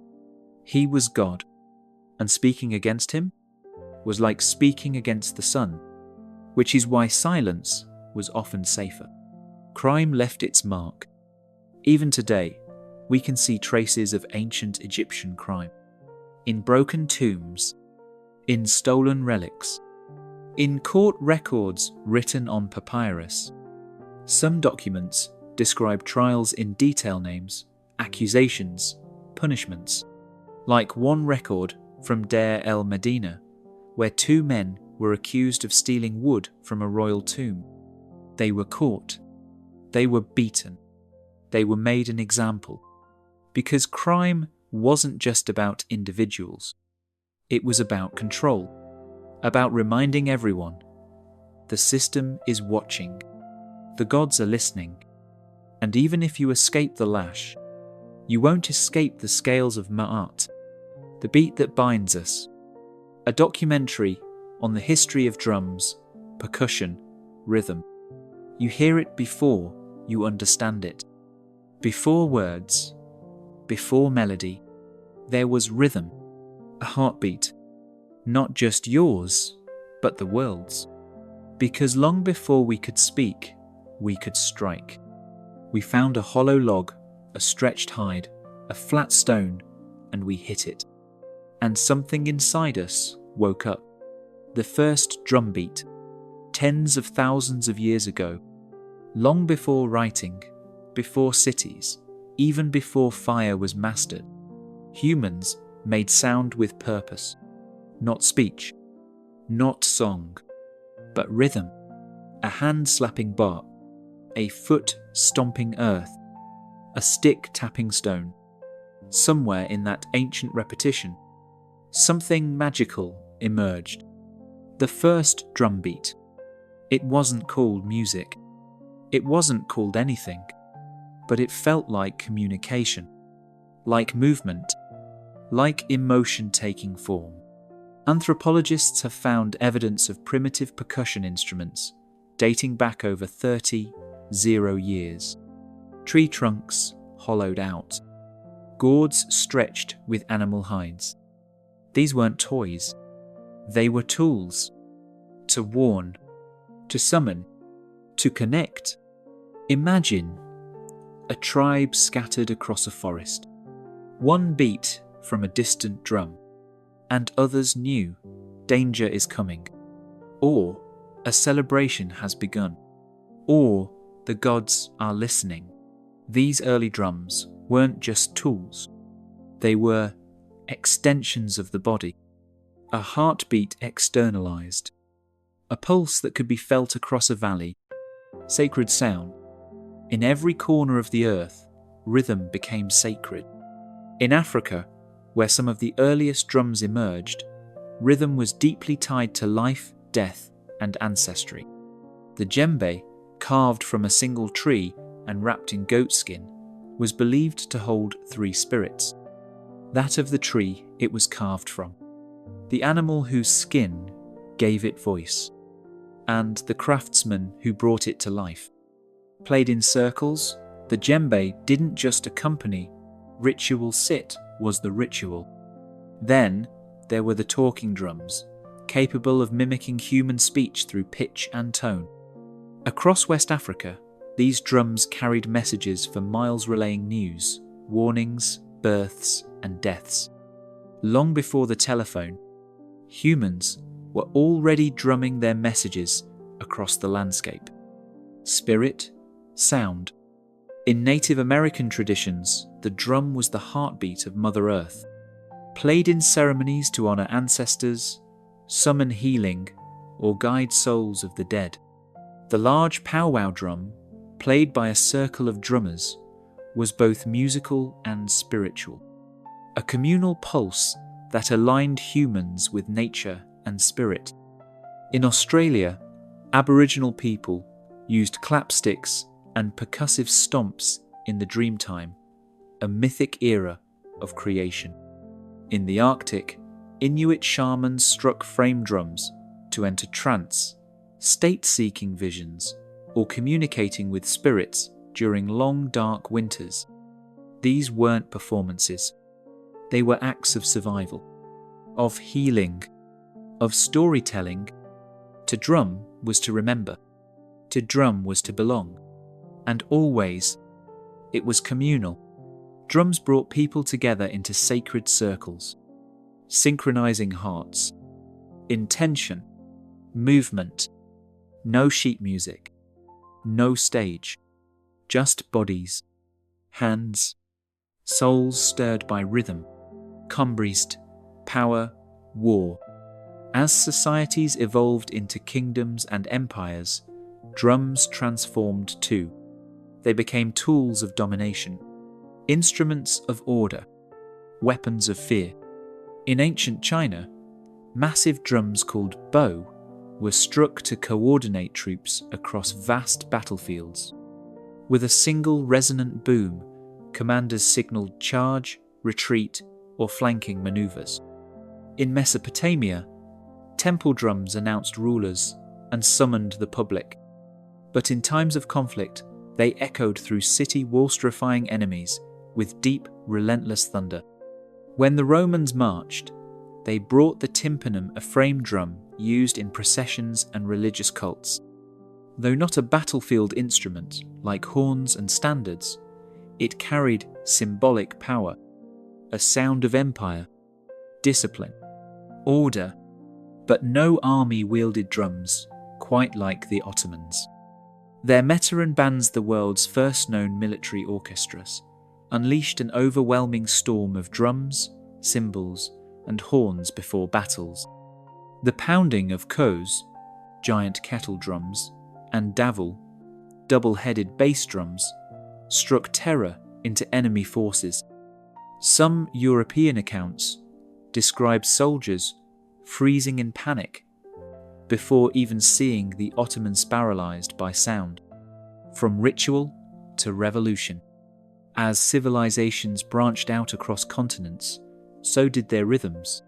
he was God, and speaking against him was like speaking against the sun, which is why silence was often safer. Crime left its mark. Even today, we can see traces of ancient Egyptian crime. In broken tombs, in stolen relics, in court records written on papyrus. Some documents describe trials in detail names, accusations, punishments, like one record from Deir el-Medina, where 2 men were accused of stealing wood from a royal tomb. They were caught. They were beaten. They were made an example. Because crime wasn't just about individuals. It was about control. About reminding everyone, the system is watching. The gods are listening. And even if you escape the lash, you won't escape the scales of Ma'at, the beat that binds us. A documentary on the history of drums, percussion, rhythm. You hear it before you understand it. Before words, before melody, there was rhythm, a heartbeat. Not just yours, but the world's. Because long before we could speak, we could strike. We found a hollow log, a stretched hide, a flat stone, and we hit it. And something inside us woke up. The first drumbeat. tens of thousands of years ago, long before writing, before cities, even before fire was mastered, humans made sound with purpose. Not speech, not song, but rhythm. A hand slapping bark, a foot stomping earth, a stick tapping stone. Somewhere in that ancient repetition, something magical emerged. The first drum beat. It wasn't called music. It wasn't called anything. But it felt like communication, like movement, like emotion taking form. Anthropologists have found evidence of primitive percussion instruments dating back over 30 years. Tree trunks hollowed out, gourds stretched with animal hides. These weren't toys. They were tools. To warn, to summon, to connect. Imagine a tribe scattered across a forest. One beat from a distant drum, and others knew danger is coming, or a celebration has begun, or the gods are listening. These early drums weren't just tools. They were extensions of the body, a heartbeat externalized, a pulse that could be felt across a valley, sacred sound. In every corner of the earth, rhythm became sacred. In Africa, where some of the earliest drums emerged, rhythm was deeply tied to life, death, and ancestry. The djembe, carved from a single tree and wrapped in goatskin, was believed to hold three spirits. That of the tree it was carved from, the animal whose skin gave it voice, and the craftsman who brought it to life. Played in circles, the djembe didn't just accompany, ritual sit was the ritual. Then there were the talking drums, capable of mimicking human speech through pitch and tone. Across West Africa, these drums carried messages for miles, relaying news, warnings, births, and deaths. Long before the telephone, humans were already drumming their messages across the landscape. Spirit, sound. In Native American traditions, the drum was the heartbeat of Mother Earth. Played in ceremonies to honor ancestors, summon healing, or guide souls of the dead. The large powwow drum, played by a circle of drummers, was both musical and spiritual. A communal pulse that aligned humans with nature and spirit. In Australia, Aboriginal people used clapsticks and percussive stomps in the Dreamtime, a mythic era of creation. In the Arctic, Inuit shamans struck frame drums to enter trance, state-seeking visions, or communicating with spirits during long dark winters. These weren't performances. They were acts of survival, of healing, of storytelling. To drum was to remember. To drum was to belong. And always, it was communal. Drums brought people together into sacred circles, synchronizing hearts, intention, movement. No sheet music, no stage, just bodies, hands, souls stirred by rhythm, combrist, power, war. As societies evolved into kingdoms and empires, drums transformed too. They became tools of domination, instruments of order, weapons of fear. In ancient China, massive drums called bo were struck to coordinate troops across vast battlefields. With a single resonant boom, commanders signaled charge, retreat, or flanking maneuvers. In Mesopotamia, temple drums announced rulers and summoned the public. But in times of conflict, they echoed through city wall-strafing enemies with deep, relentless thunder. When the Romans marched, they brought the tympanum, a frame drum used in processions and religious cults. Though not a battlefield instrument like horns and standards, it carried symbolic power, a sound of empire, discipline, order. But no army wielded drums quite like the Ottomans. Their veteran bands, the world's first known military orchestras, unleashed an overwhelming storm of drums, cymbals, and horns before battles. The pounding of khos, giant kettle drums, and davul, double-headed bass drums, struck terror into enemy forces. Some European accounts describe soldiers freezing in panic before even seeing the Ottomans paralyzed by sound. From ritual to revolution. As civilizations branched out across continents, so did their rhythms.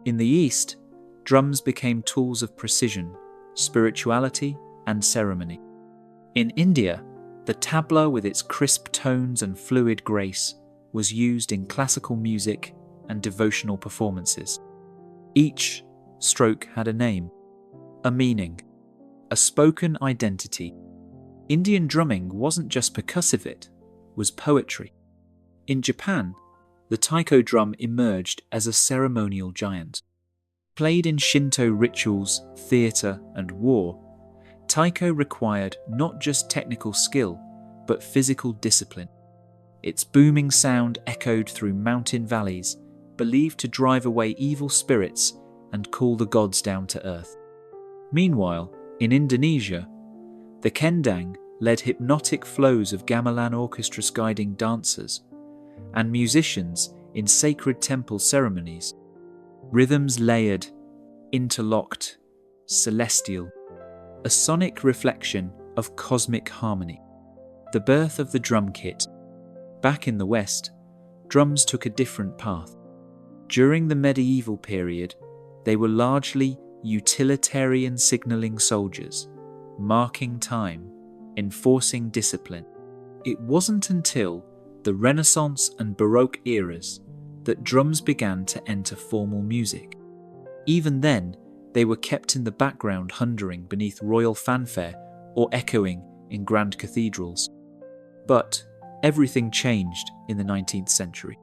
In the East, drums became tools of precision, spirituality, and ceremony. In India, the tabla with its crisp tones and fluid grace was used in classical music and devotional performances. Each stroke had a name, a meaning, a spoken identity. Indian drumming wasn't just percussive, it was poetry. In Japan, the taiko drum emerged as a ceremonial giant. Played in Shinto rituals, theatre, and war, taiko required not just technical skill, but physical discipline. Its booming sound echoed through mountain valleys, believed to drive away evil spirits and call the gods down to earth. Meanwhile, in Indonesia, the kendang led hypnotic flows of gamelan orchestras guiding dancers and musicians in sacred temple ceremonies. Rhythms layered, interlocked, celestial, a sonic reflection of cosmic harmony. The birth of the drum kit. Back in the West, drums took a different path. During the medieval period, they were largely utilitarian signaling soldiers, marking time, enforcing discipline. It wasn't until the Renaissance and Baroque eras that drums began to enter formal music. Even then, they were kept in the background, hungering beneath royal fanfare or echoing in grand cathedrals. But everything changed in the 19th century.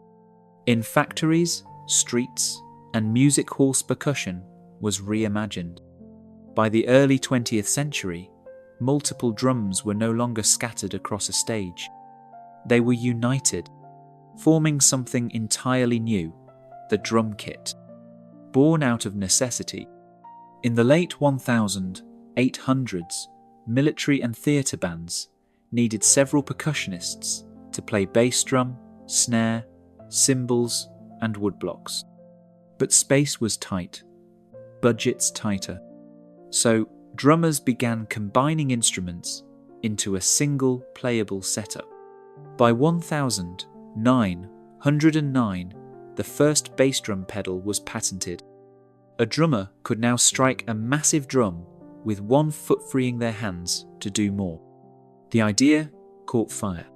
In factories, streets, and music halls, percussion was reimagined. By the early 20th century, multiple drums were no longer scattered across a stage. They were united, forming something entirely new, the drum kit. Born out of necessity, in the late 1800s, military and theatre bands needed several percussionists to play bass drum, snare, cymbals, and woodblocks. But space was tight, budgets tighter. So drummers began combining instruments into a single playable setup. By 1909, the first bass drum pedal was patented. A drummer could now strike a massive drum with one foot, freeing their hands to do more. The idea caught fire.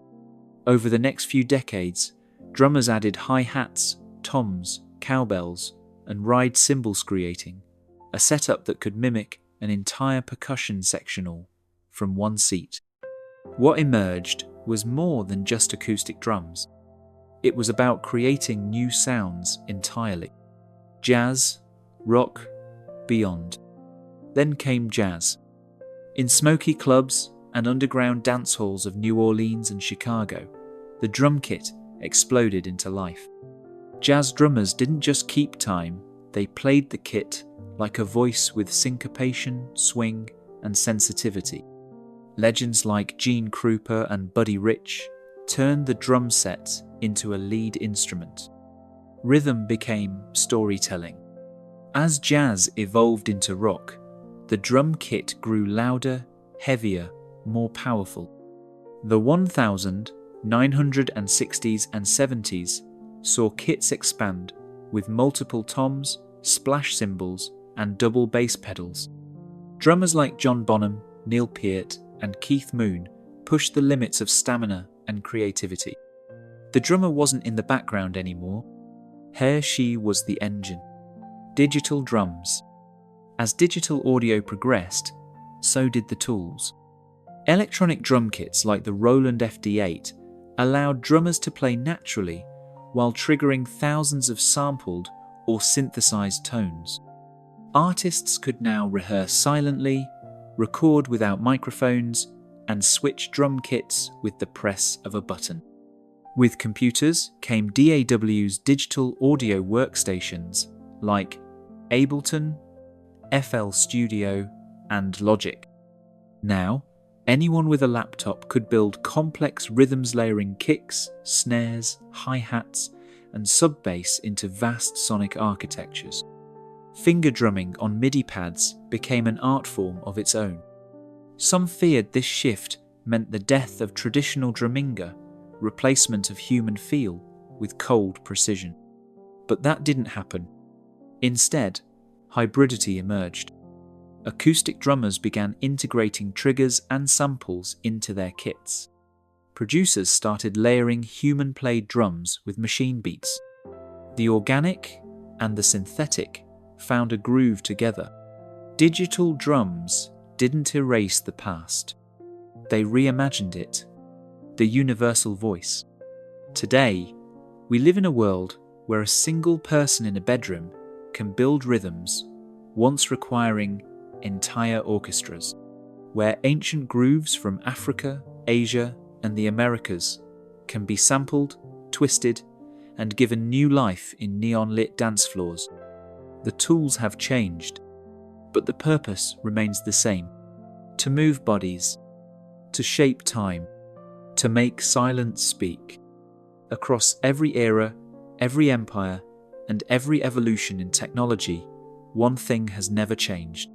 Over the next few decades, drummers added hi-hats, toms, cowbells, and ride cymbals, creating a setup that could mimic an entire percussion sectional from one seat. What emerged was more than just acoustic drums. It was about creating new sounds entirely. Jazz, rock, beyond. Then came jazz. In smoky clubs and underground dance halls of New Orleans and Chicago, the drum kit exploded into life. Jazz drummers didn't just keep time, they played the kit like a voice with syncopation, swing, and sensitivity. Legends like Gene Krupa and Buddy Rich turned the drum set into a lead instrument. Rhythm became storytelling. As jazz evolved into rock, the drum kit grew louder, heavier, more powerful. The 1960s and 70s saw kits expand with multiple toms, splash cymbals, and double bass pedals. Drummers like John Bonham, Neil Peart, and Keith Moon pushed the limits of stamina and creativity. The drummer wasn't in the background anymore. She was the engine. Digital drums. As digital audio progressed, so did the tools. Electronic drum kits like the Roland FD8 allowed drummers to play naturally while triggering thousands of sampled or synthesized tones. Artists could now rehearse silently, record without microphones, and switch drum kits with the press of a button. With computers came DAW's digital audio workstations like Ableton, FL Studio, and Logic. Now, anyone with a laptop could build complex rhythms layering kicks, snares, hi-hats, and sub-bass into vast sonic architectures. Finger drumming on MIDI pads became an art form of its own. Some feared this shift meant the death of traditional druminga, replacement of human feel with cold precision. But that didn't happen. Instead, hybridity emerged. Acoustic drummers began integrating triggers and samples into their kits. Producers started layering human-played drums with machine beats. The organic and the synthetic found a groove together. Digital drums didn't erase the past. They reimagined it, the universal voice. Today, we live in a world where a single person in a bedroom can build rhythms, once requiring entire orchestras, where ancient grooves from Africa, Asia, and the Americas can be sampled, twisted, and given new life in neon-lit dance floors. The tools have changed, but the purpose remains the same: to move bodies, to shape time, to make silence speak. Across every era, every empire, and every evolution in technology, one thing has never changed.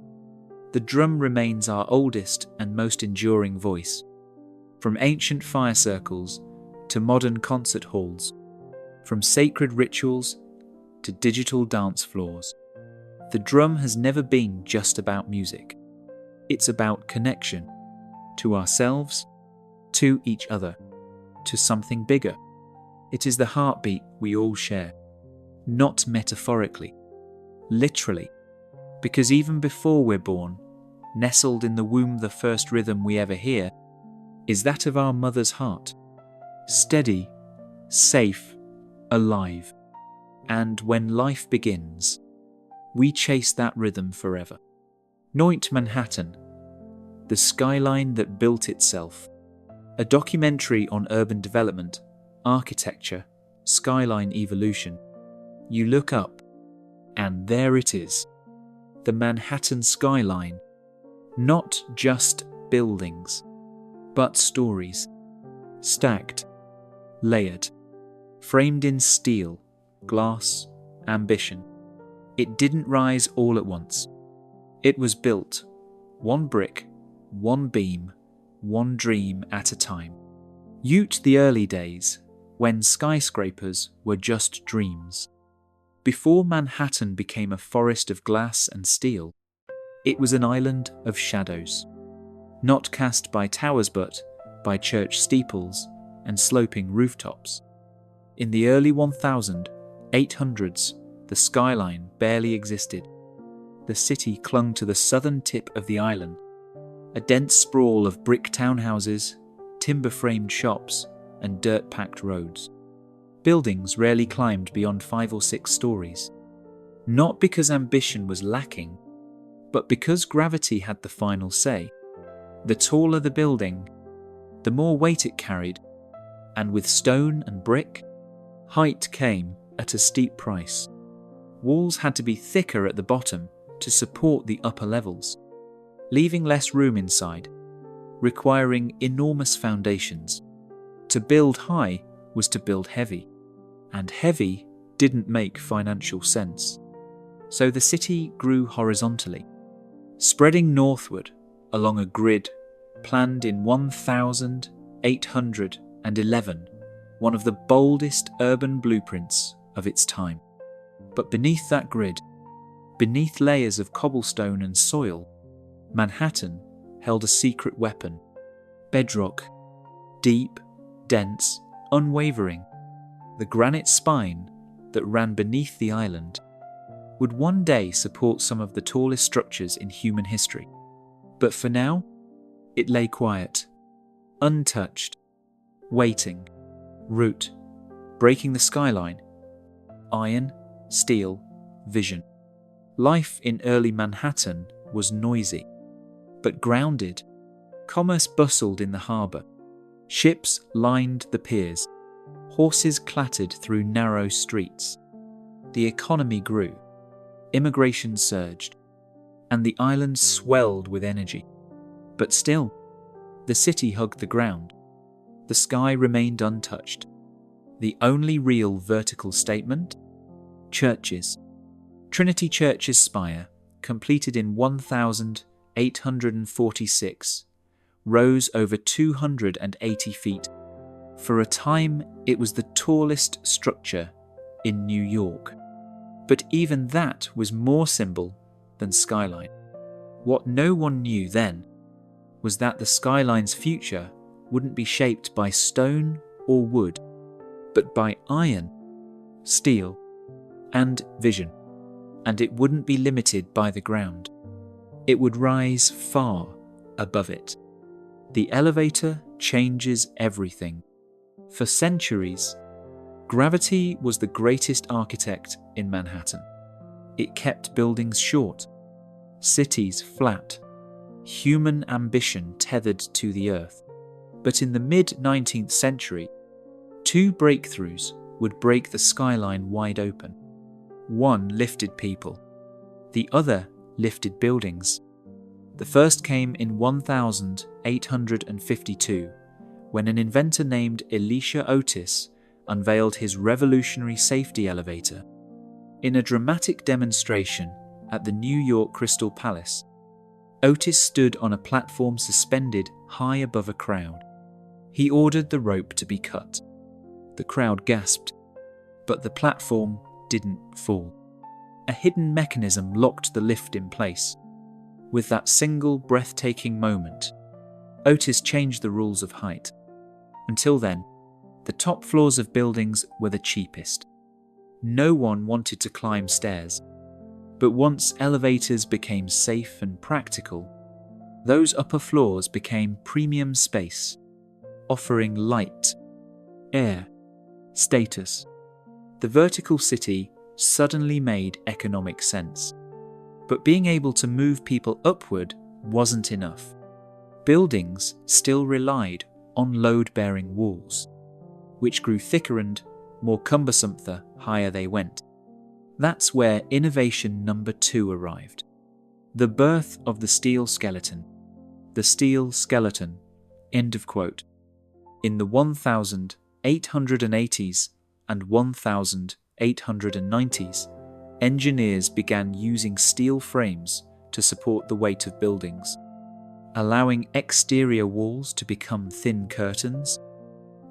The drum remains our oldest and most enduring voice. From ancient fire circles to modern concert halls, from sacred rituals to digital dance floors, the drum has never been just about music. It's about connection to ourselves, to each other, to something bigger. It is the heartbeat we all share, not metaphorically, literally, because even before we're born, nestled in the womb, the first rhythm we ever hear is that of our mother's heart, steady, safe, alive. And when life begins, we chase that rhythm forever. Noit Manhattan, the skyline that built itself. A documentary on urban development, architecture, skyline evolution. You look up, and there it is. The Manhattan skyline. Not just buildings, but stories. Stacked, layered, framed in steel, glass, ambition. It didn't rise all at once. It was built, one brick, one beam, one dream at a time. Ute the early days, when skyscrapers were just dreams. Before Manhattan became a forest of glass and steel, it was an island of shadows, not cast by towers but by church steeples and sloping rooftops. In the early 1800s, the skyline barely existed. The city clung to the southern tip of the island, a dense sprawl of brick townhouses, timber-framed shops, and dirt-packed roads. Buildings rarely climbed beyond 5 or 6 stories, not because ambition was lacking, but because gravity had the final say. The taller the building, the more weight it carried, and with stone and brick, height came at a steep price. Walls had to be thicker at the bottom to support the upper levels, leaving less room inside, requiring enormous foundations. To build high was to build heavy, and heavy didn't make financial sense. So the city grew horizontally, spreading northward along a grid planned in 1811, one of the boldest urban blueprints of its time. But beneath that grid, beneath layers of cobblestone and soil, Manhattan held a secret weapon. Bedrock, deep, dense, unwavering. The granite spine that ran beneath the island would one day support some of the tallest structures in human history. But for now, it lay quiet, untouched, waiting, root, breaking the skyline. Iron, steel, vision. Life in early Manhattan was noisy. But grounded, commerce bustled in the harbour. Ships lined the piers. Horses clattered through narrow streets. The economy grew. Immigration surged. And the island swelled with energy. But still, the city hugged the ground. The sky remained untouched. The only real vertical statement? Churches. Trinity Church's spire, completed in 1846, rose over 280 feet. For a time, it was the tallest structure in New York. But even that was more symbol than skyline. What no one knew then was that the skyline's future wouldn't be shaped by stone or wood, but by iron, steel, and vision. And it wouldn't be limited by the ground. It would rise far above it. The elevator changes everything. For centuries, gravity was the greatest architect in Manhattan. It kept buildings short, cities flat, human ambition tethered to the earth. But in the mid-19th century, two breakthroughs would break the skyline wide open. One lifted people, the other lifted buildings. The first came in 1852, when an inventor named Elisha Otis unveiled his revolutionary safety elevator. In a dramatic demonstration at the New York Crystal Palace, Otis stood on a platform suspended high above a crowd. He ordered the rope to be cut. The crowd gasped, but the platform didn't fall. A hidden mechanism locked the lift in place. With that single breathtaking moment, Otis changed the rules of height. Until then, the top floors of buildings were the cheapest. No one wanted to climb stairs. But once elevators became safe and practical, those upper floors became premium space, offering light, air, status. The vertical city suddenly made economic sense. But being able to move people upward wasn't enough. Buildings still relied on load-bearing walls, which grew thicker and more cumbersome the higher they went. That's where innovation number 2 arrived. The birth of the steel skeleton. The steel skeleton. End of quote. In the 1880s and 1890s, engineers began using steel frames to support the weight of buildings, allowing exterior walls to become thin curtains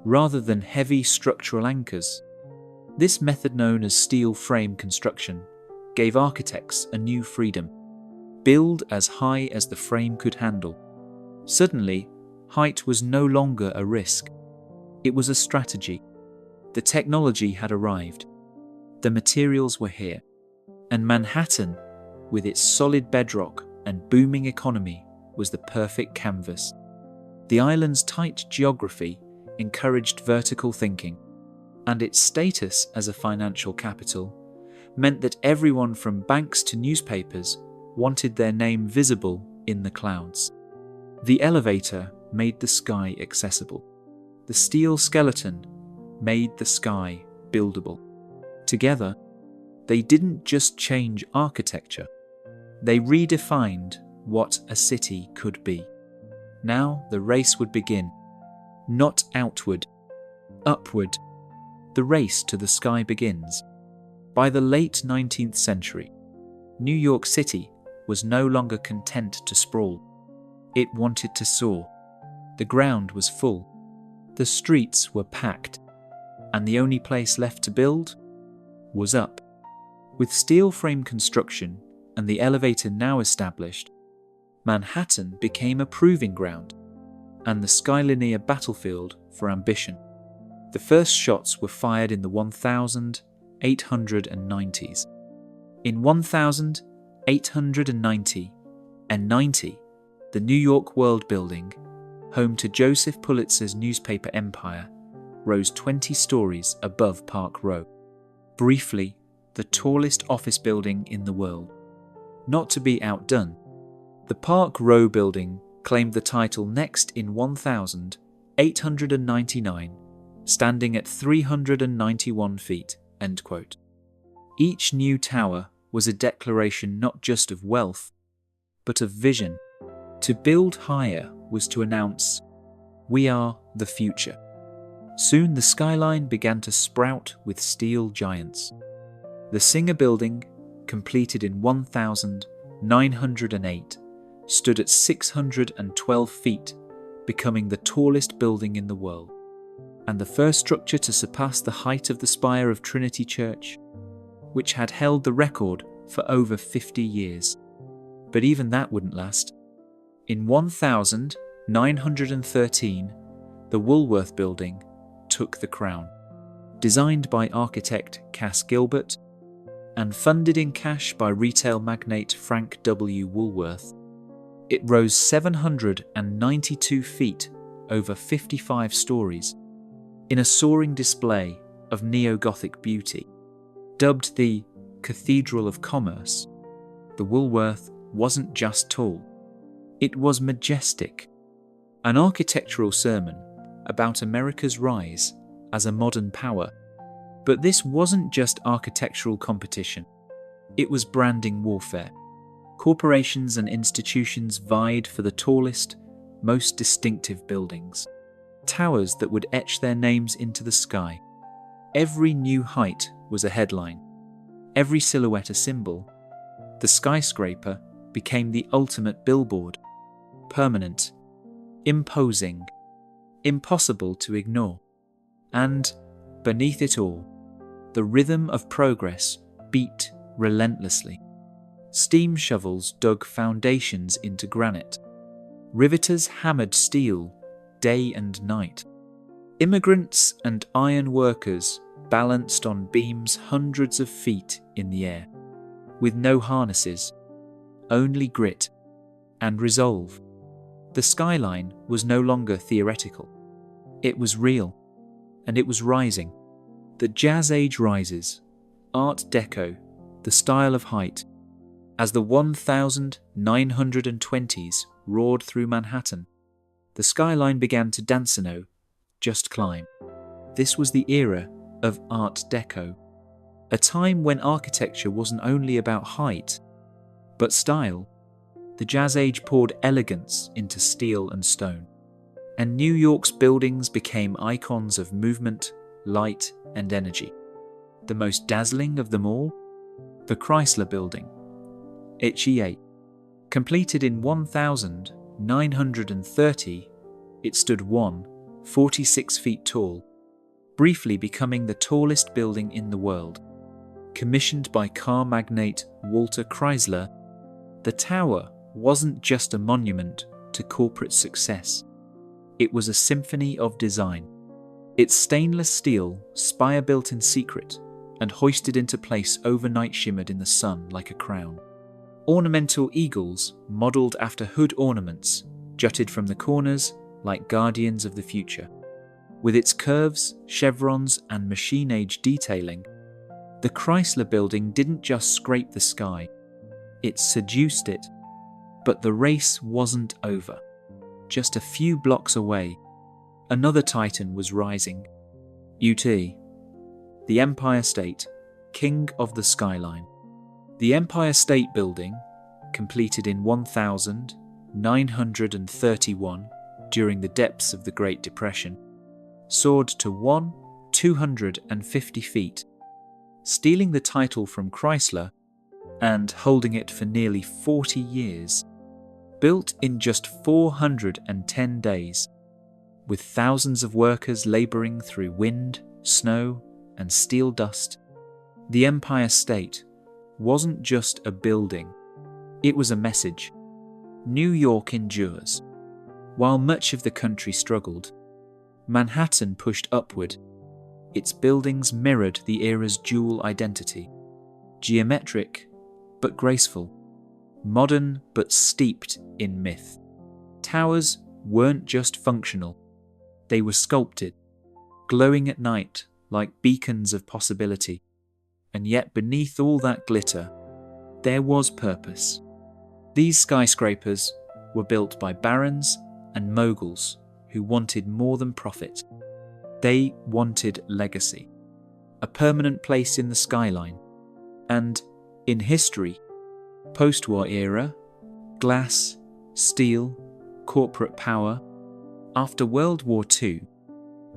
rather than heavy structural anchors. This method, known as steel frame construction, gave architects a new freedom: build as high as the frame could handle. Suddenly, height was no longer a risk. It was a strategy. The technology had arrived. The materials were here. And Manhattan, with its solid bedrock and booming economy, was the perfect canvas. The island's tight geography encouraged vertical thinking, and its status as a financial capital meant that everyone from banks to newspapers wanted their name visible in the clouds. The elevator made the sky accessible. The steel skeleton made the sky buildable. Together, they didn't just change architecture, they redefined what a city could be. Now the race would begin. Not outward, upward. The race to the sky begins. By the late 19th century, New York City was no longer content to sprawl. It wanted to soar. The ground was full. The streets were packed. And the only place left to build was up. With steel frame construction and the elevator now established, Manhattan became a proving ground and the skylinear battlefield for ambition. The first shots were fired in the 1890s. In 1890 and 90, the New York World Building, home to Joseph Pulitzer's newspaper empire, rose 20 stories above Park Row. Briefly, the tallest office building in the world. Not to be outdone, The Park Row building claimed the title next in 1899, standing at 391 feet. End quote. Each new tower was a declaration not just of wealth, but of vision. To build higher was to announce, "We are the future." Soon the skyline began to sprout with steel giants. The Singer Building, completed in 1908, stood at 612 feet, becoming the tallest building in the world, and the first structure to surpass the height of the spire of Trinity Church, which had held the record for over 50 years. But even that wouldn't last. In 1913, the Woolworth Building took the crown. Designed by architect Cass Gilbert and funded in cash by retail magnate Frank W. Woolworth, it rose 792 feet over 55 stories in a soaring display of neo-Gothic beauty. Dubbed the Cathedral of Commerce, the Woolworth wasn't just tall, it was majestic. An architectural sermon about America's rise as a modern power. But this wasn't just architectural competition, it was branding warfare. Corporations and institutions vied for the tallest, most distinctive buildings, towers that would etch their names into the sky. Every new height was a headline, every silhouette a symbol. The skyscraper became the ultimate billboard, permanent, imposing, impossible to ignore. And beneath it all, the rhythm of progress beat relentlessly. Steam shovels dug foundations into granite. Riveters hammered steel day and night. Immigrants and iron workers balanced on beams hundreds of feet in the air, with no harnesses, only grit and resolve. The skyline was no longer theoretical. It was real, and it was rising. The Jazz Age rises, Art Deco, the style of height, as the 1920s roared through Manhattan. The skyline began to dance, just climb. This was the era of Art Deco, a time when architecture wasn't only about height, but style. The Jazz Age poured elegance into steel and stone, and New York's buildings became icons of movement, light, and energy. The most dazzling of them all? The Chrysler Building, HE8. Completed in 1930, it stood 46 feet tall, briefly becoming the tallest building in the world. Commissioned by car magnate Walter Chrysler, the tower wasn't just a monument to corporate success. It was a symphony of design. Its stainless steel, spire built in secret and hoisted into place overnight shimmered in the sun like a crown. Ornamental eagles, modelled after hood ornaments, jutted from the corners like guardians of the future. With its curves, chevrons, and machine-age detailing, the Chrysler Building didn't just scrape the sky, it seduced it. But the race wasn't over. Just a few blocks away, another titan was rising. UT, the Empire State, king of the skyline. The Empire State Building, completed in 1931 during the depths of the Great Depression, soared to 250 feet, stealing the title from Chrysler and holding it for nearly 40 years. Built in just 410 days, with thousands of workers labouring through wind, snow, and steel dust, the Empire State wasn't just a building, it was a message. New York endures. While much of the country struggled, Manhattan pushed upward. Its buildings mirrored the era's dual identity, geometric but graceful, modern but steeped in myth. Towers weren't just functional, they were sculpted, glowing at night like beacons of possibility. And yet beneath all that glitter, there was purpose. These skyscrapers were built by barons and moguls who wanted more than profit. They wanted legacy, a permanent place in the skyline. And in history, post-war era, glass, steel, corporate power. After World War II,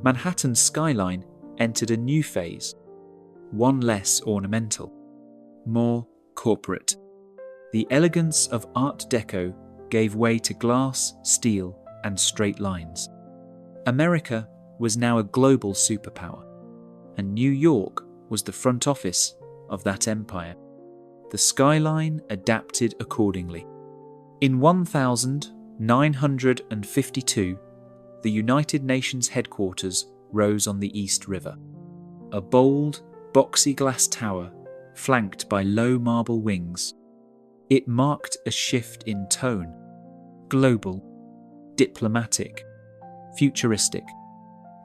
Manhattan's skyline entered a new phase, one less ornamental, more corporate. The elegance of Art Deco gave way to glass, steel, and straight lines. America was now a global superpower, and New York was the front office of that empire. The skyline adapted accordingly. In 1952, the United Nations headquarters rose on the East River. A bold, boxy glass tower flanked by low marble wings. It marked a shift in tone. Global, diplomatic, futuristic.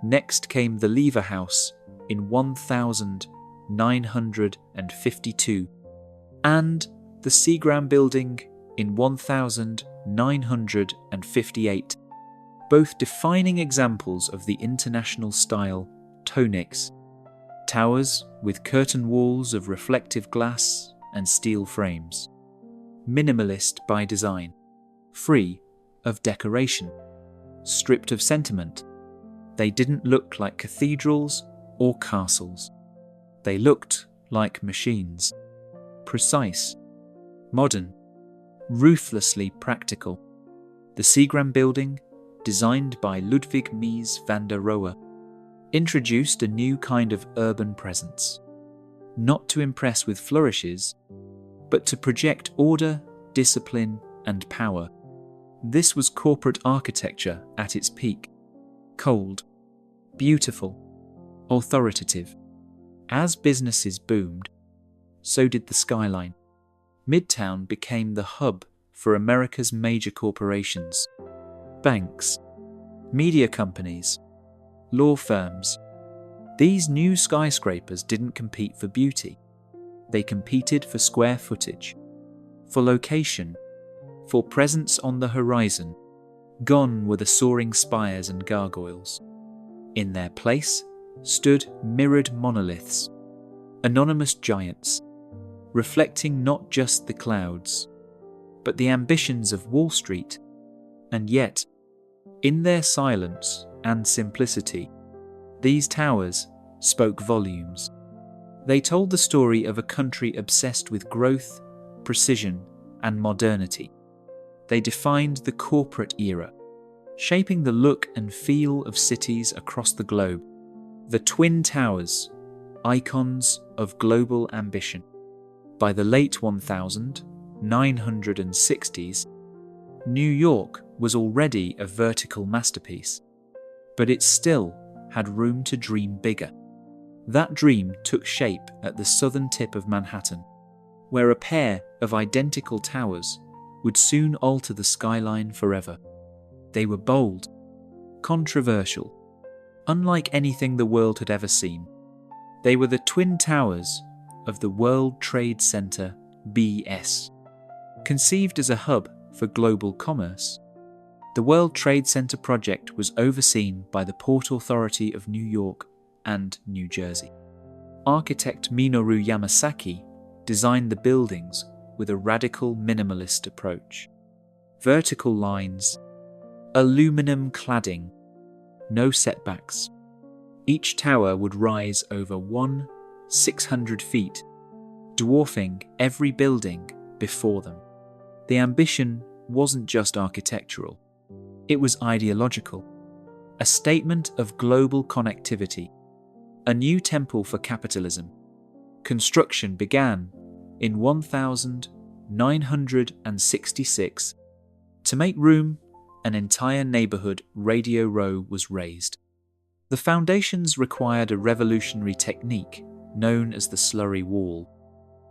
Next came the Lever House in 1952 and the Seagram Building in 1958, both defining examples of the international style tonics. Towers with curtain walls of reflective glass and steel frames. Minimalist by design, free of decoration, stripped of sentiment. They didn't look like cathedrals or castles. They looked like machines. Precise, modern, ruthlessly practical. The Seagram Building, designed by Ludwig Mies van der Rohe, introduced a new kind of urban presence, not to impress with flourishes, but to project order, discipline, and power. This was corporate architecture at its peak. Cold, beautiful, authoritative. As businesses boomed, so did the skyline. Midtown became the hub for America's major corporations. Banks, media companies, law firms. These new skyscrapers didn't compete for beauty. They competed for square footage, for location, for presence on the horizon. Gone were the soaring spires and gargoyles. In their place stood mirrored monoliths, anonymous giants, reflecting not just the clouds, but the ambitions of Wall Street. And yet, in their silence and simplicity, these towers spoke volumes. They told the story of a country obsessed with growth, precision, and modernity. They defined the corporate era, shaping the look and feel of cities across the globe. The Twin Towers, icons of global ambition. By the late 1960s, New York was already a vertical masterpiece, but it still had room to dream bigger. That dream took shape at the southern tip of Manhattan, where a pair of identical towers would soon alter the skyline forever. They were bold, controversial, unlike anything the world had ever seen. They were the Twin Towers of the World Trade Center BS. Conceived as a hub for global commerce, the World Trade Center project was overseen by the Port Authority of New York and New Jersey. Architect Minoru Yamasaki designed the buildings with a radical minimalist approach. Vertical lines, aluminum cladding, no setbacks. Each tower would rise over 600 feet, dwarfing every building before them. The ambition wasn't just architectural, it was ideological. A statement of global connectivity, a new temple for capitalism. Construction began in 1966. To make room, an entire neighborhood, Radio Row, was raised. The foundations required a revolutionary technique known as the slurry wall,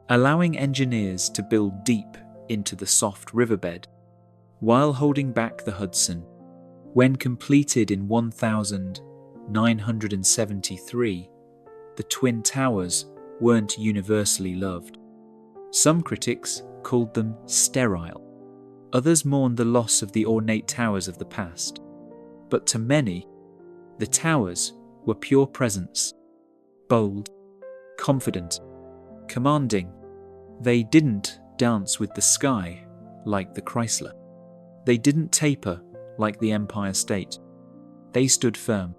allowing engineers to build deep into the soft riverbed while holding back the Hudson. When completed in 1973, the Twin Towers weren't universally loved. Some critics called them sterile, Others mourned the loss of the ornate towers of the past. But to many, the towers were pure presence, bold, confident, commanding. They didn't dance with the sky like the Chrysler. They didn't taper like the Empire State. They stood firm,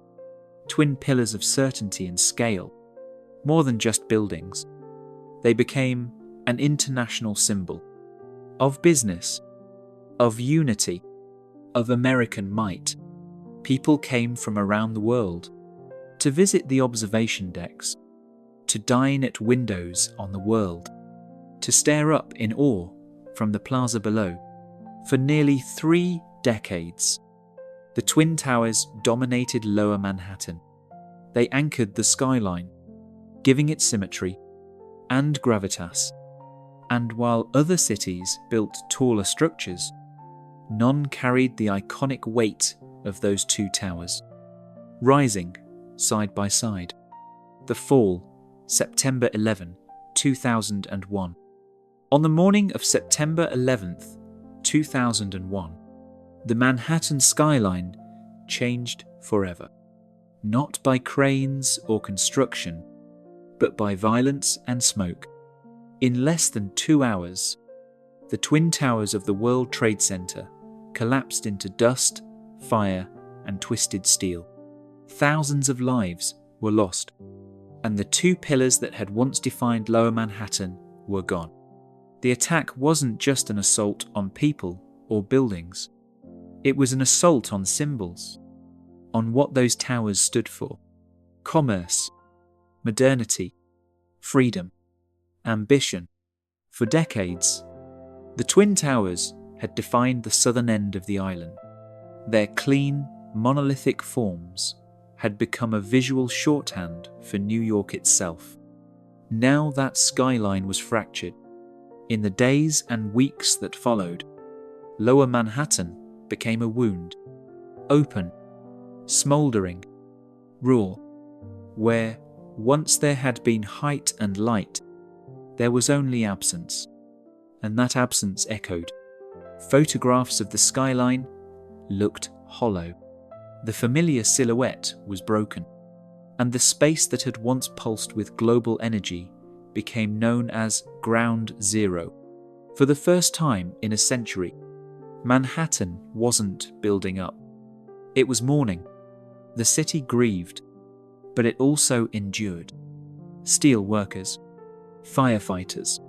twin pillars of certainty and scale. More than just buildings, they became an international symbol of business, of unity, of American might. People came from around the world to visit the observation decks, to dine at windows on the world, to stare up in awe from the plaza below. For nearly 3 decades, the Twin Towers dominated Lower Manhattan. They anchored the skyline, giving it symmetry and gravitas. And while other cities built taller structures, none carried the iconic weight of those 2 towers, rising side by side. The fall, September 11, 2001. On the morning of September 11th, 2001, the Manhattan skyline changed forever. Not by cranes or construction, but by violence and smoke. In less than 2 hours, the Twin Towers of the World Trade Center collapsed into dust, fire, and twisted steel. Thousands of lives were lost, and the 2 pillars that had once defined Lower Manhattan were gone. The attack wasn't just an assault on people or buildings. It was an assault on symbols, on what those towers stood for: commerce, modernity, freedom, ambition. For decades, the Twin Towers had defined the southern end of the island. Their clean, monolithic forms had become a visual shorthand for New York itself. Now that skyline was fractured. In the days and weeks that followed, Lower Manhattan became a wound, open, smouldering, raw. Where once there had been height and light, there was only absence, and that absence echoed. Photographs of the skyline looked hollow. The familiar silhouette was broken, and the space that had once pulsed with global energy became known as Ground Zero. For the first time in a century, Manhattan wasn't building up. It was mourning. The city grieved, but it also endured. Steel workers, firefighters,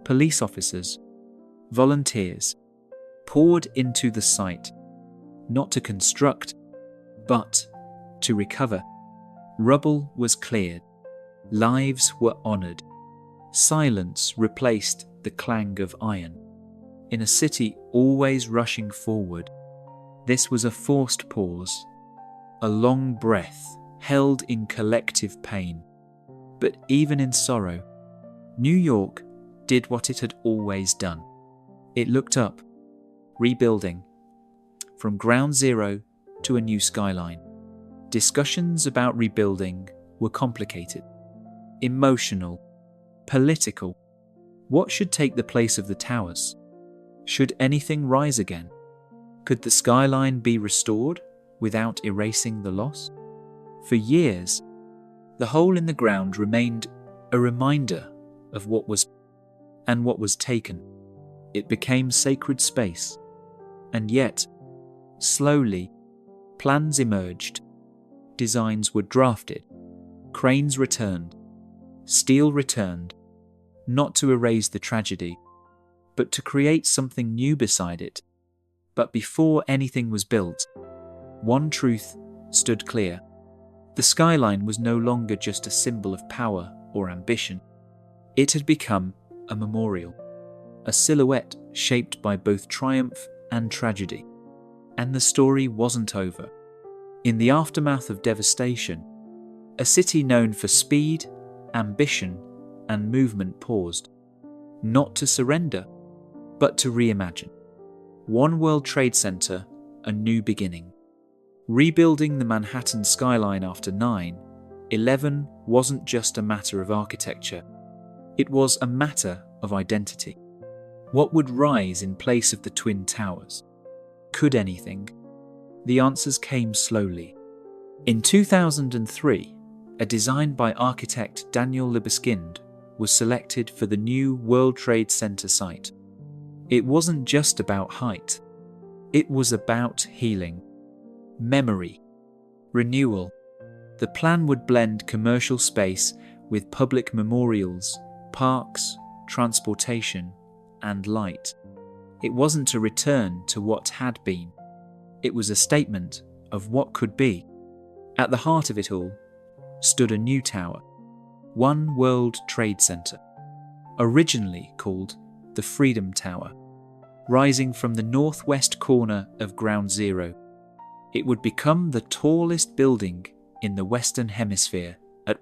police officers, volunteers poured into the site, not to construct, but to recover. Rubble was cleared. Lives were honoured. Silence replaced the clang of iron. In a city always rushing forward, this was a forced pause, a long breath held in collective pain. But even in sorrow, New York did what it had always done. It looked up, rebuilding, from ground zero to a new skyline. Discussions about rebuilding were complicated, emotional, political. What should take the place of the towers? Should anything rise again? Could the skyline be restored without erasing the loss? For years, the hole in the ground remained a reminder of what was and what was taken. It became sacred space. And yet, slowly, plans emerged. Designs were drafted. Cranes returned. Steel returned. Not to erase the tragedy, but to create something new beside it. But before anything was built, one truth stood clear. The skyline was no longer just a symbol of power or ambition. It had become a memorial, a silhouette shaped by both triumph and tragedy. And the story wasn't over. In the aftermath of devastation, a city known for speed, ambition, and movement paused, not to surrender, but to reimagine. One World Trade Center, a new beginning. Rebuilding the Manhattan skyline after 9/11 wasn't just a matter of architecture. It was a matter of identity. What would rise in place of the Twin Towers? Could anything? The answers came slowly. In 2003, a design by architect Daniel Libeskind was selected for the new World Trade Center site. It wasn't just about height. It was about healing, memory, renewal. The plan would blend commercial space with public memorials, parks, transportation, and light. It wasn't a return to what had been. It was a statement of what could be. At the heart of it all stood a new tower, One World Trade Center, originally called the Freedom Tower, rising from the northwest corner of Ground Zero. It would become the tallest building in the Western Hemisphere at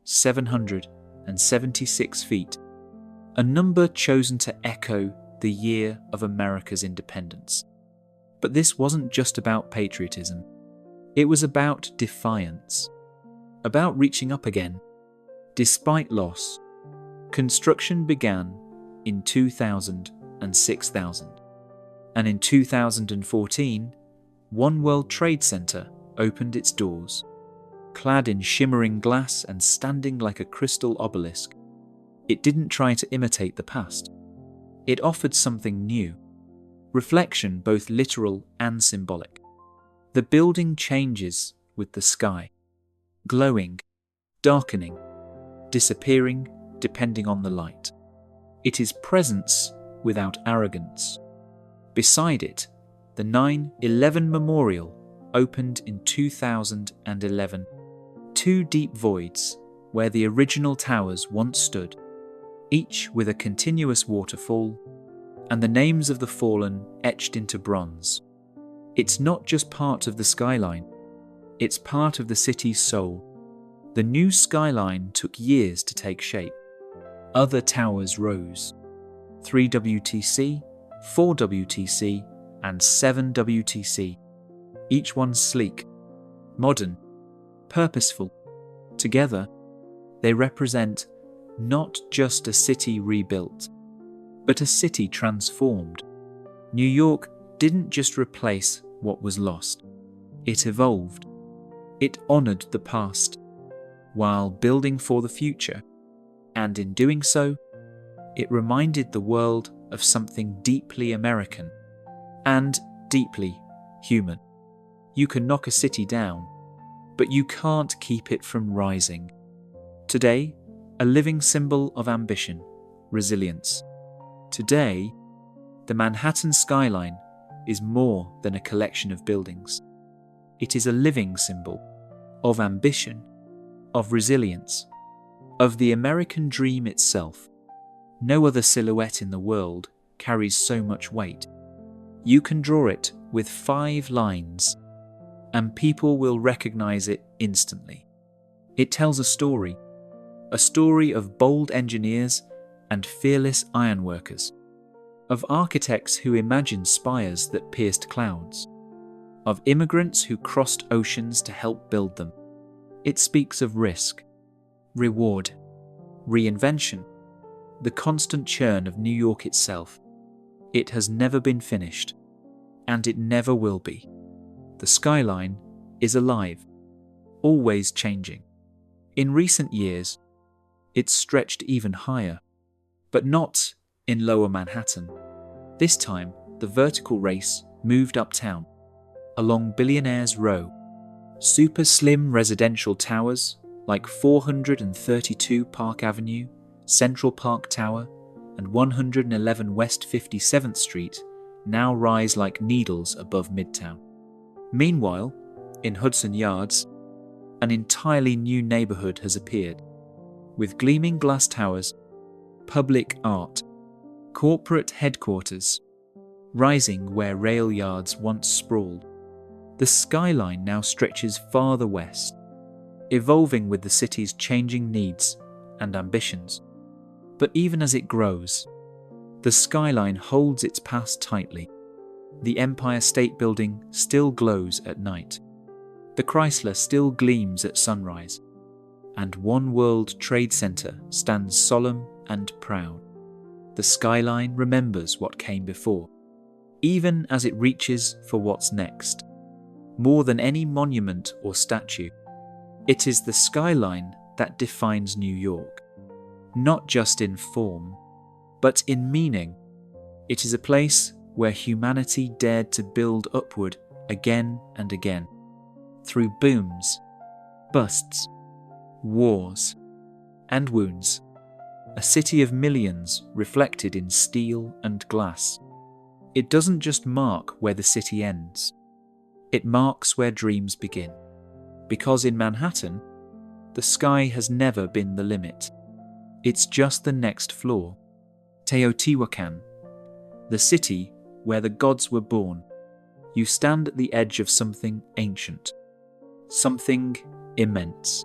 776 feet, a number chosen to echo the year of America's independence. But this wasn't just about patriotism. It was about defiance, about reaching up again. Despite loss, construction began in 2000 and 6000, and in 2014, One World Trade Center opened its doors. Clad in shimmering glass and standing like a crystal obelisk, it didn't try to imitate the past. It offered something new, reflection both literal and symbolic. The building changes with the sky, glowing, darkening, disappearing depending on the light. It is presence without arrogance. Beside it, the 9/11 Memorial opened in 2011. Two deep voids where the original towers once stood, each with a continuous waterfall, and the names of the fallen etched into bronze. It's not just part of the skyline, it's part of the city's soul. The new skyline took years to take shape. Other towers rose. 3 WTC, 4 WTC, and 7 WTC. Each one sleek, modern, purposeful. Together, they represent not just a city rebuilt, but a city transformed. New York didn't just replace what was lost. It evolved. It honored the past, while building for the future. And in doing so, it reminded the world of something deeply American and deeply human. You can knock a city down, but you can't keep it from rising. Today, a living symbol of ambition, resilience. Today, the Manhattan skyline is more than a collection of buildings. It is a living symbol of ambition, of resilience, of the American dream itself. No other silhouette in the world carries so much weight. You can draw it with 5 lines, and people will recognize it instantly. It tells a story of bold engineers and fearless ironworkers, of architects who imagined spires that pierced clouds, of immigrants who crossed oceans to help build them. It speaks of risk, reward, reinvention, the constant churn of New York itself. It has never been finished, and it never will be. The skyline is alive, always changing. In recent years, it's stretched even higher, but not in Lower Manhattan. This time, the vertical race moved uptown, along Billionaires Row. Super slim residential towers like 432 Park Avenue, Central Park Tower, and 111 West 57th Street now rise like needles above Midtown. Meanwhile, in Hudson Yards, an entirely new neighborhood has appeared, with gleaming glass towers, public art, corporate headquarters, rising where rail yards once sprawled. The skyline now stretches farther west, evolving with the city's changing needs and ambitions. But even as it grows, the skyline holds its past tightly. The Empire State Building still glows at night. The Chrysler still gleams at sunrise. And One World Trade Center stands solemn and proud. The skyline remembers what came before, even as it reaches for what's next. More than any monument or statue, it is the skyline that defines New York. Not just in form, but in meaning. It is a place where humanity dared to build upward again and again, through booms, busts, wars, and wounds. A city of millions reflected in steel and glass. It doesn't just mark where the city ends. It marks where dreams begin. Because in Manhattan, the sky has never been the limit. It's just the next floor. Teotihuacan, the city where the gods were born. You stand at the edge of something ancient, something immense.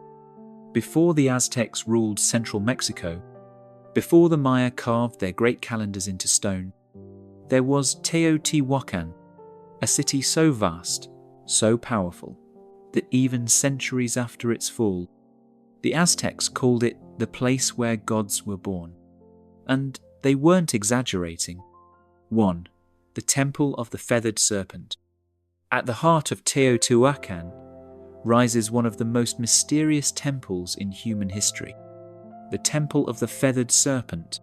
Before the Aztecs ruled central Mexico, before the Maya carved their great calendars into stone, there was Teotihuacan, a city so vast, so powerful, that even centuries after its fall, the Aztecs called it the place where gods were born. And they weren't exaggerating. 1. The Temple of the Feathered Serpent. At the heart of Teotihuacan rises one of the most mysterious temples in human history, the Temple of the Feathered Serpent.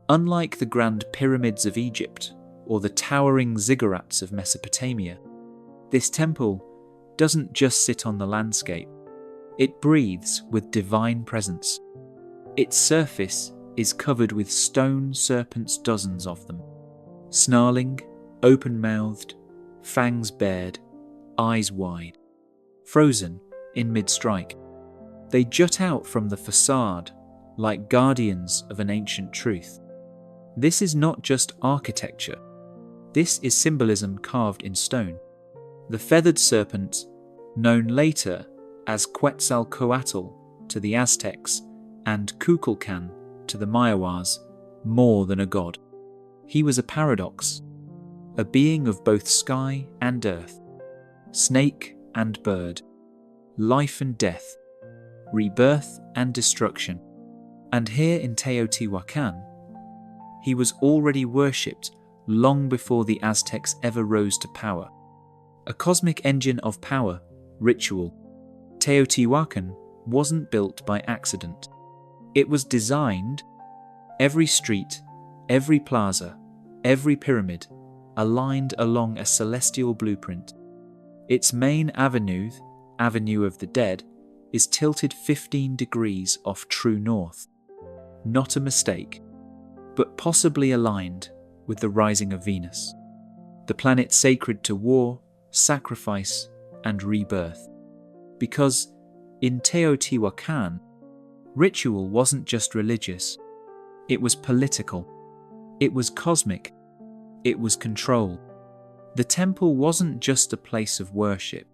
Unlike the grand pyramids of Egypt or the towering ziggurats of Mesopotamia, this temple doesn't just sit on the landscape, it breathes with divine presence. Its surface is covered with stone serpents, dozens of them, snarling, open-mouthed, fangs bared, eyes wide, frozen in mid-strike. They jut out from the facade like guardians of an ancient truth. This is not just architecture. This is symbolism carved in stone. The feathered serpent, known later as Quetzalcoatl to the Aztecs and Kukulkan to the Mayawas, more than a god. He was a paradox, a being of both sky and earth, snake and bird, life and death, rebirth and destruction. And here in Teotihuacan, he was already worshipped long before the Aztecs ever rose to power. A cosmic engine of power, ritual. Teotihuacan wasn't built by accident. It was designed. Every street, every plaza, every pyramid, aligned along a celestial blueprint. Its main avenue, Avenue of the Dead, is tilted 15 degrees off true north. Not a mistake, but possibly aligned with the rising of Venus, the planet sacred to war, sacrifice, and rebirth. Because in Teotihuacan, ritual wasn't just religious, it was political, it was cosmic, it was control. The temple wasn't just a place of worship,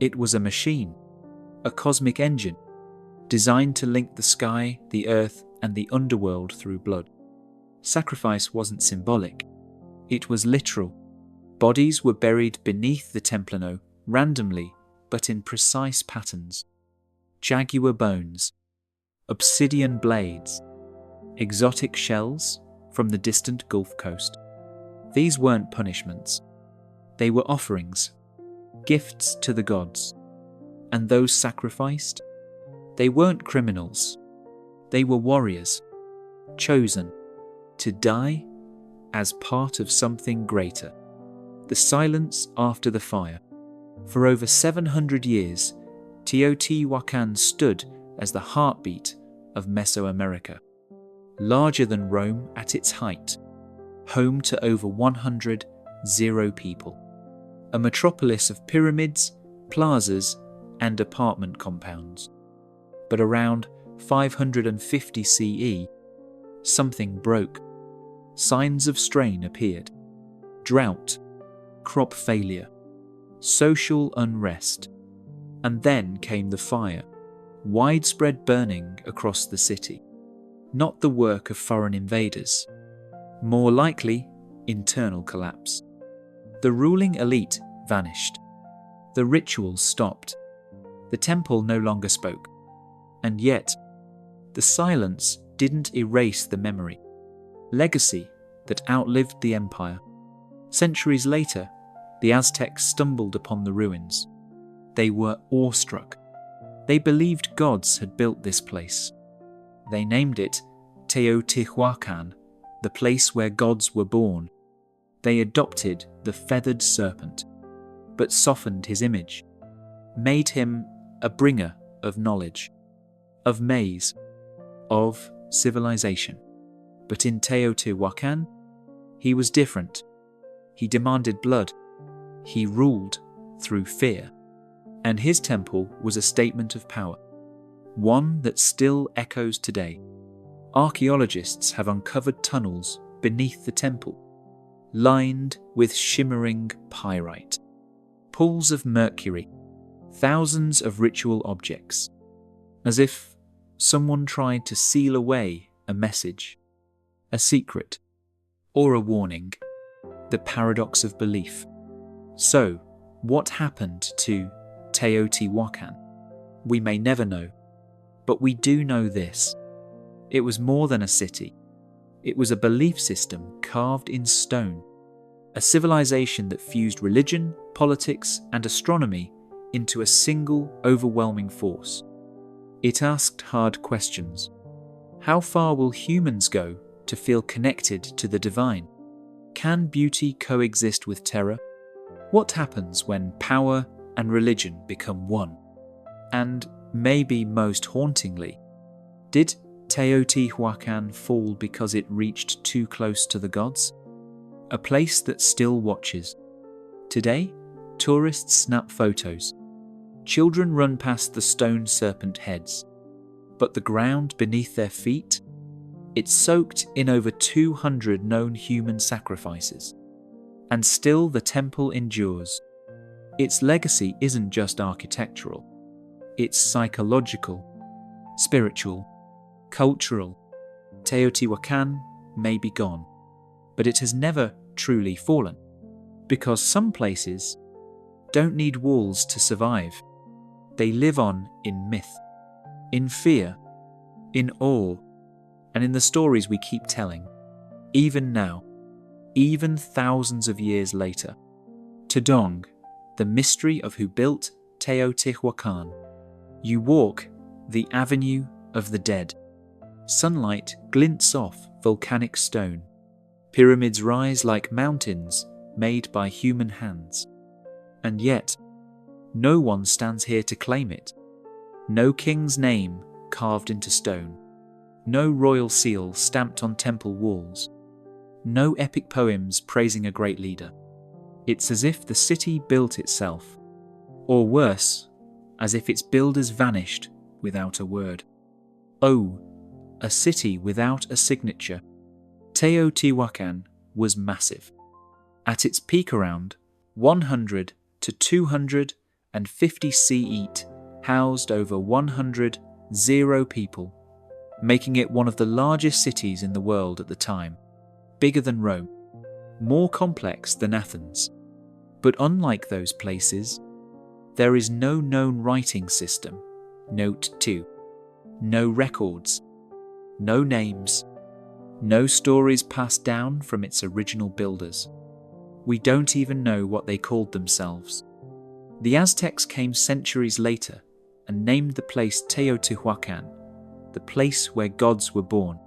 it was a machine, a cosmic engine, designed to link the sky, the earth, and the underworld through blood. Sacrifice wasn't symbolic, it was literal. Bodies were buried beneath the templino, randomly, but in precise patterns. Jaguar bones, obsidian blades, exotic shells from the distant Gulf Coast. These weren't punishments. They were offerings, gifts to the gods. And those sacrificed? They weren't criminals. They were warriors, chosen to die as part of something greater. The silence after the fire. For over 700 years, Teotihuacan stood as the heartbeat of Mesoamerica. Larger than Rome at its height, home to over 100 people. A metropolis of pyramids, plazas, and apartment compounds. But around 550 CE, something broke. Signs of strain appeared. Drought, crop failure, social unrest. And then came the fire, widespread burning across the city. Not the work of foreign invaders. More likely, internal collapse. The ruling elite vanished. The rituals stopped. The temple no longer spoke. And yet, the silence didn't erase the memory. legacy that outlived the empire. Centuries later, the Aztecs stumbled upon the ruins. They were awestruck. They believed gods had built this place. They named it Teotihuacan, the place where gods were born. They adopted the feathered serpent, but softened his image, made him a bringer of knowledge, of maize, of civilization. But in Teotihuacan, he was different. He demanded blood. He ruled through fear. And his temple was a statement of power, one that still echoes today. Archaeologists have uncovered tunnels beneath the temple, lined with shimmering pyrite, pools of mercury, thousands of ritual objects, as if someone tried to seal away a message, a secret, or a warning, the paradox of belief. So, what happened to Teotihuacan? We may never know, but we do know this. It was more than a city. It was a belief system carved in stone, a civilization that fused religion, politics, and astronomy into a single overwhelming force. It asked hard questions. How far will humans go to feel connected to the divine? Can beauty coexist with terror? What happens when power and religion become one? And maybe most hauntingly, did Teotihuacan fall because it reached too close to the gods? A place that still watches. Today, tourists snap photos. Children run past the stone serpent heads. But the ground beneath their feet? It's soaked in over 200 known human sacrifices. And still the temple endures. Its legacy isn't just architectural. It's psychological, spiritual, cultural. Teotihuacan may be gone, but it has never truly fallen. Because some places don't need walls to survive. They live on in myth, in fear, in awe, and in the stories we keep telling, even now, even thousands of years later. Tudong, the mystery of who built Teotihuacan. You walk the avenue of the dead. Sunlight glints off volcanic stone. Pyramids rise like mountains made by human hands. And yet, no one stands here to claim it. No king's name carved into stone. No royal seal stamped on temple walls. No epic poems praising a great leader. It's as if the city built itself. Or worse, as if its builders vanished without a word. Oh, a city without a signature. Teotihuacan was massive. At its peak around 100 to 250 feet, housed over 100 people, making it one of the largest cities in the world at the time. Bigger than Rome, more complex than Athens. But unlike those places, there is no known writing system. Note 2. No records, no names, no stories passed down from its original builders. We don't even know what they called themselves. The Aztecs came centuries later and named the place Teotihuacan, the place where gods were born,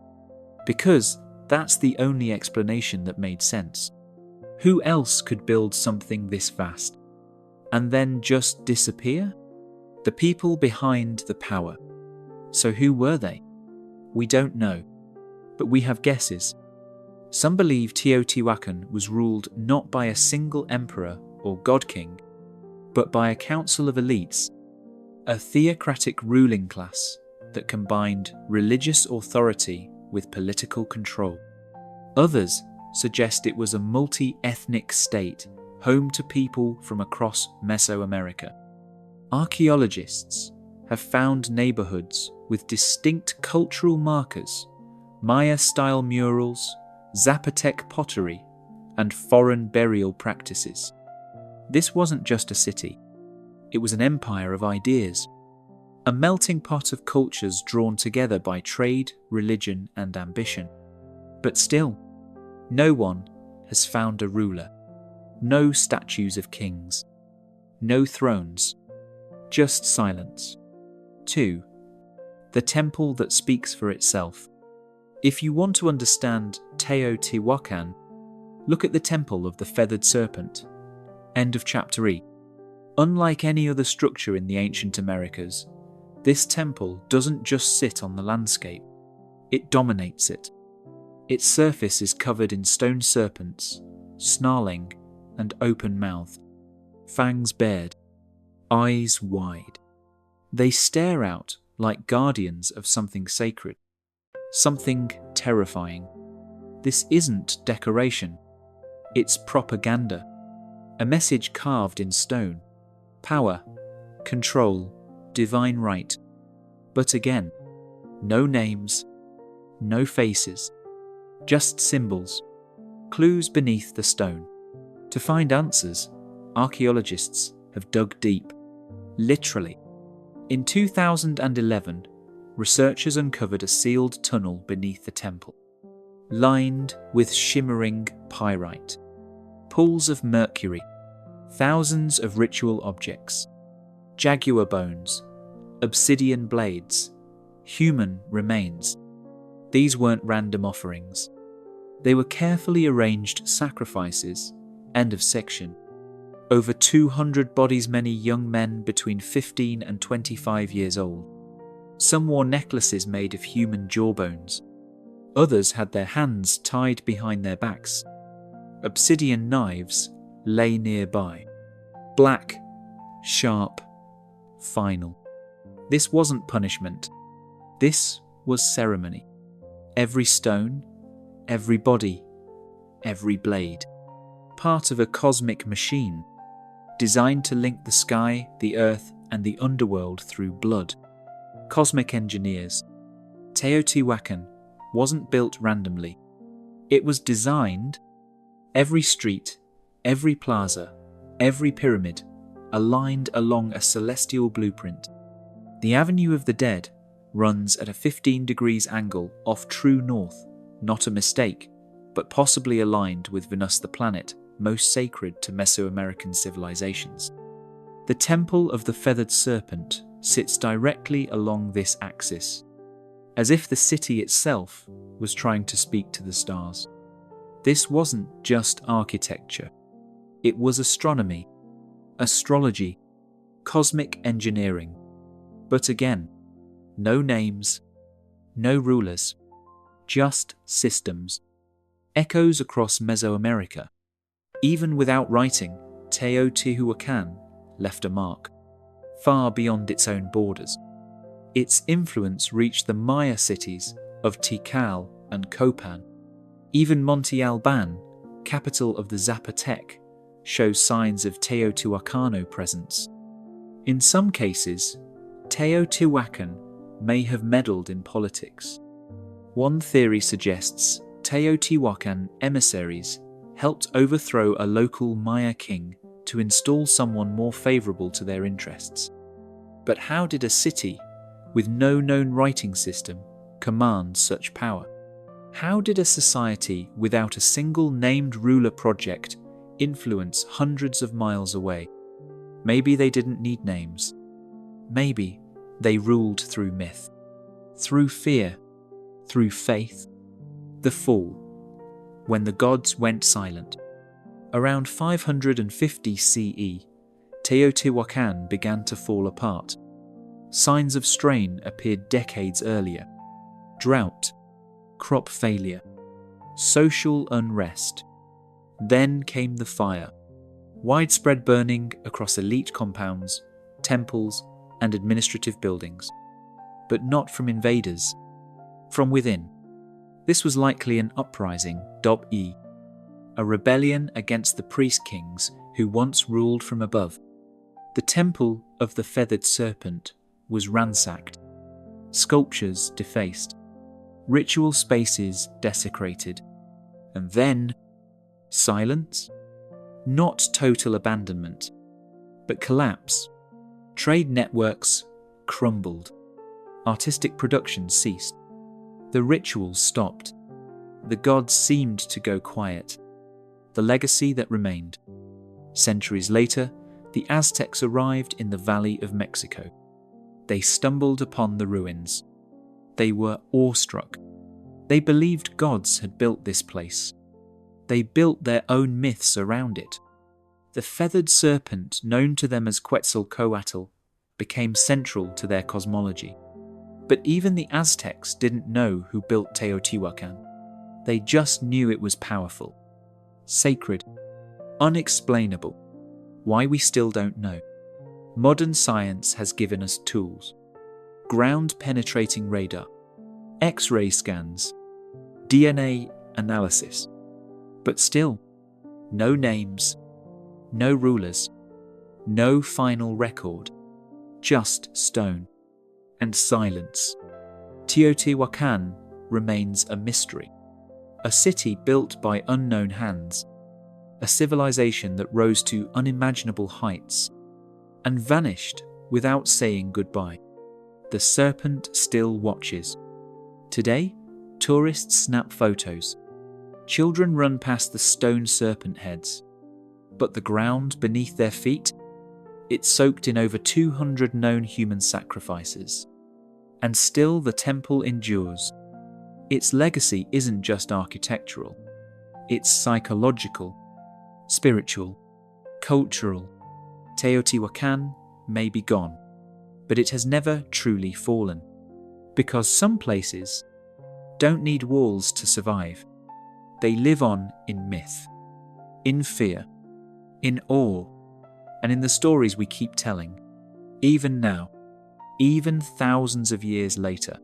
because that's the only explanation that made sense. Who else could build something this vast and then just disappear? The people behind the power. So who were they? We don't know, but we have guesses. Some believe Teotihuacan was ruled not by a single emperor or god king, but by a council of elites, a theocratic ruling class that combined religious authority with political control. Others suggest it was a multi-ethnic state, home to people from across Mesoamerica. Archaeologists have found neighborhoods with distinct cultural markers, Maya-style murals, Zapotec pottery, and foreign burial practices. This wasn't just a city. It was an empire of ideas, a melting pot of cultures drawn together by trade, religion, and ambition. But still, no one has found a ruler. No statues of kings. No thrones. Just silence. 2. The temple that speaks for itself. If you want to understand Teotihuacan, look at the temple of the feathered serpent. End of chapter E. Unlike any other structure in the ancient Americas, this temple doesn't just sit on the landscape, it dominates it. Its surface is covered in stone serpents, snarling and open-mouthed, fangs bared, eyes wide. They stare out like guardians of something sacred, something terrifying. This isn't decoration, it's propaganda, a message carved in stone. Power, control, divine right. But again, no names, no faces, just symbols, clues beneath the stone. To find answers, archaeologists have dug deep, literally. In 2011, researchers uncovered a sealed tunnel beneath the temple, lined with shimmering pyrite, pools of mercury, thousands of ritual objects, jaguar bones, obsidian blades, human remains. These weren't random offerings. They were carefully arranged sacrifices. End of section. Over 200 bodies, many young men between 15 and 25 years old. Some wore necklaces made of human jawbones. Others had their hands tied behind their backs. Obsidian knives lay nearby. Black, sharp, final. This wasn't punishment. This was ceremony. Every stone, every body, every blade. Part of a cosmic machine, designed to link the sky, the earth, and the underworld through blood. Cosmic engineers. Teotihuacan wasn't built randomly. It was designed. Every street, every plaza, every pyramid, aligned along a celestial blueprint. The Avenue of the Dead runs at a 15 degrees angle off true north, not a mistake, but possibly aligned with Venus, the planet most sacred to Mesoamerican civilizations. The Temple of the Feathered Serpent sits directly along this axis, as if the city itself was trying to speak to the stars. This wasn't just architecture. It was astronomy, astrology, cosmic engineering. But again, no names, no rulers, just systems. Echoes across Mesoamerica. Even without writing, Teotihuacan left a mark, far beyond its own borders. Its influence reached the Maya cities of Tikal and Copan. Even Monte Alban, capital of the Zapotec, shows signs of Teotihuacano presence. In some cases, Teotihuacan may have meddled in politics. One theory suggests Teotihuacan emissaries helped overthrow a local Maya king to install someone more favorable to their interests. But how did a city with no known writing system command such power? How did a society without a single named ruler project influence hundreds of miles away? Maybe they didn't need names. Maybe they ruled through myth, through fear, through faith. The fall, when the gods went silent. Around 550 CE, Teotihuacan began to fall apart. Signs of strain appeared decades earlier. Drought, crop failure, social unrest. Then came the fire. Widespread burning across elite compounds, temples, and administrative buildings. But not from invaders, from within. This was likely an uprising, a rebellion against the priest kings who once ruled from above. The Temple of the Feathered Serpent was ransacked, sculptures defaced, ritual spaces desecrated, and then silence? Not total abandonment, but collapse. Trade networks crumbled, artistic production ceased. The rituals stopped. The gods seemed to go quiet. The legacy that remained. Centuries later, the Aztecs arrived in the Valley of Mexico. They stumbled upon the ruins. They were awestruck. They believed gods had built this place. They built their own myths around it. The feathered serpent, known to them as Quetzalcoatl, became central to their cosmology. But even the Aztecs didn't know who built Teotihuacan. They just knew it was powerful, sacred, unexplainable. Why we still don't know. Modern science has given us tools. Ground-penetrating radar, X-ray scans, DNA analysis. But still, no names, no rulers, no final record, just stone and silence. Teotihuacan remains a mystery, a city built by unknown hands, a civilization that rose to unimaginable heights and vanished without saying goodbye. The serpent still watches. Today, tourists snap photos. Children run past the stone serpent heads. But the ground beneath their feet, it's soaked in over 200 known human sacrifices. And still the temple endures. Its legacy isn't just architectural. It's psychological, spiritual, cultural. Teotihuacan may be gone, but it has never truly fallen. Because some places don't need walls to survive. They live on in myth, in fear, in awe, and in the stories we keep telling, even now, even thousands of years later.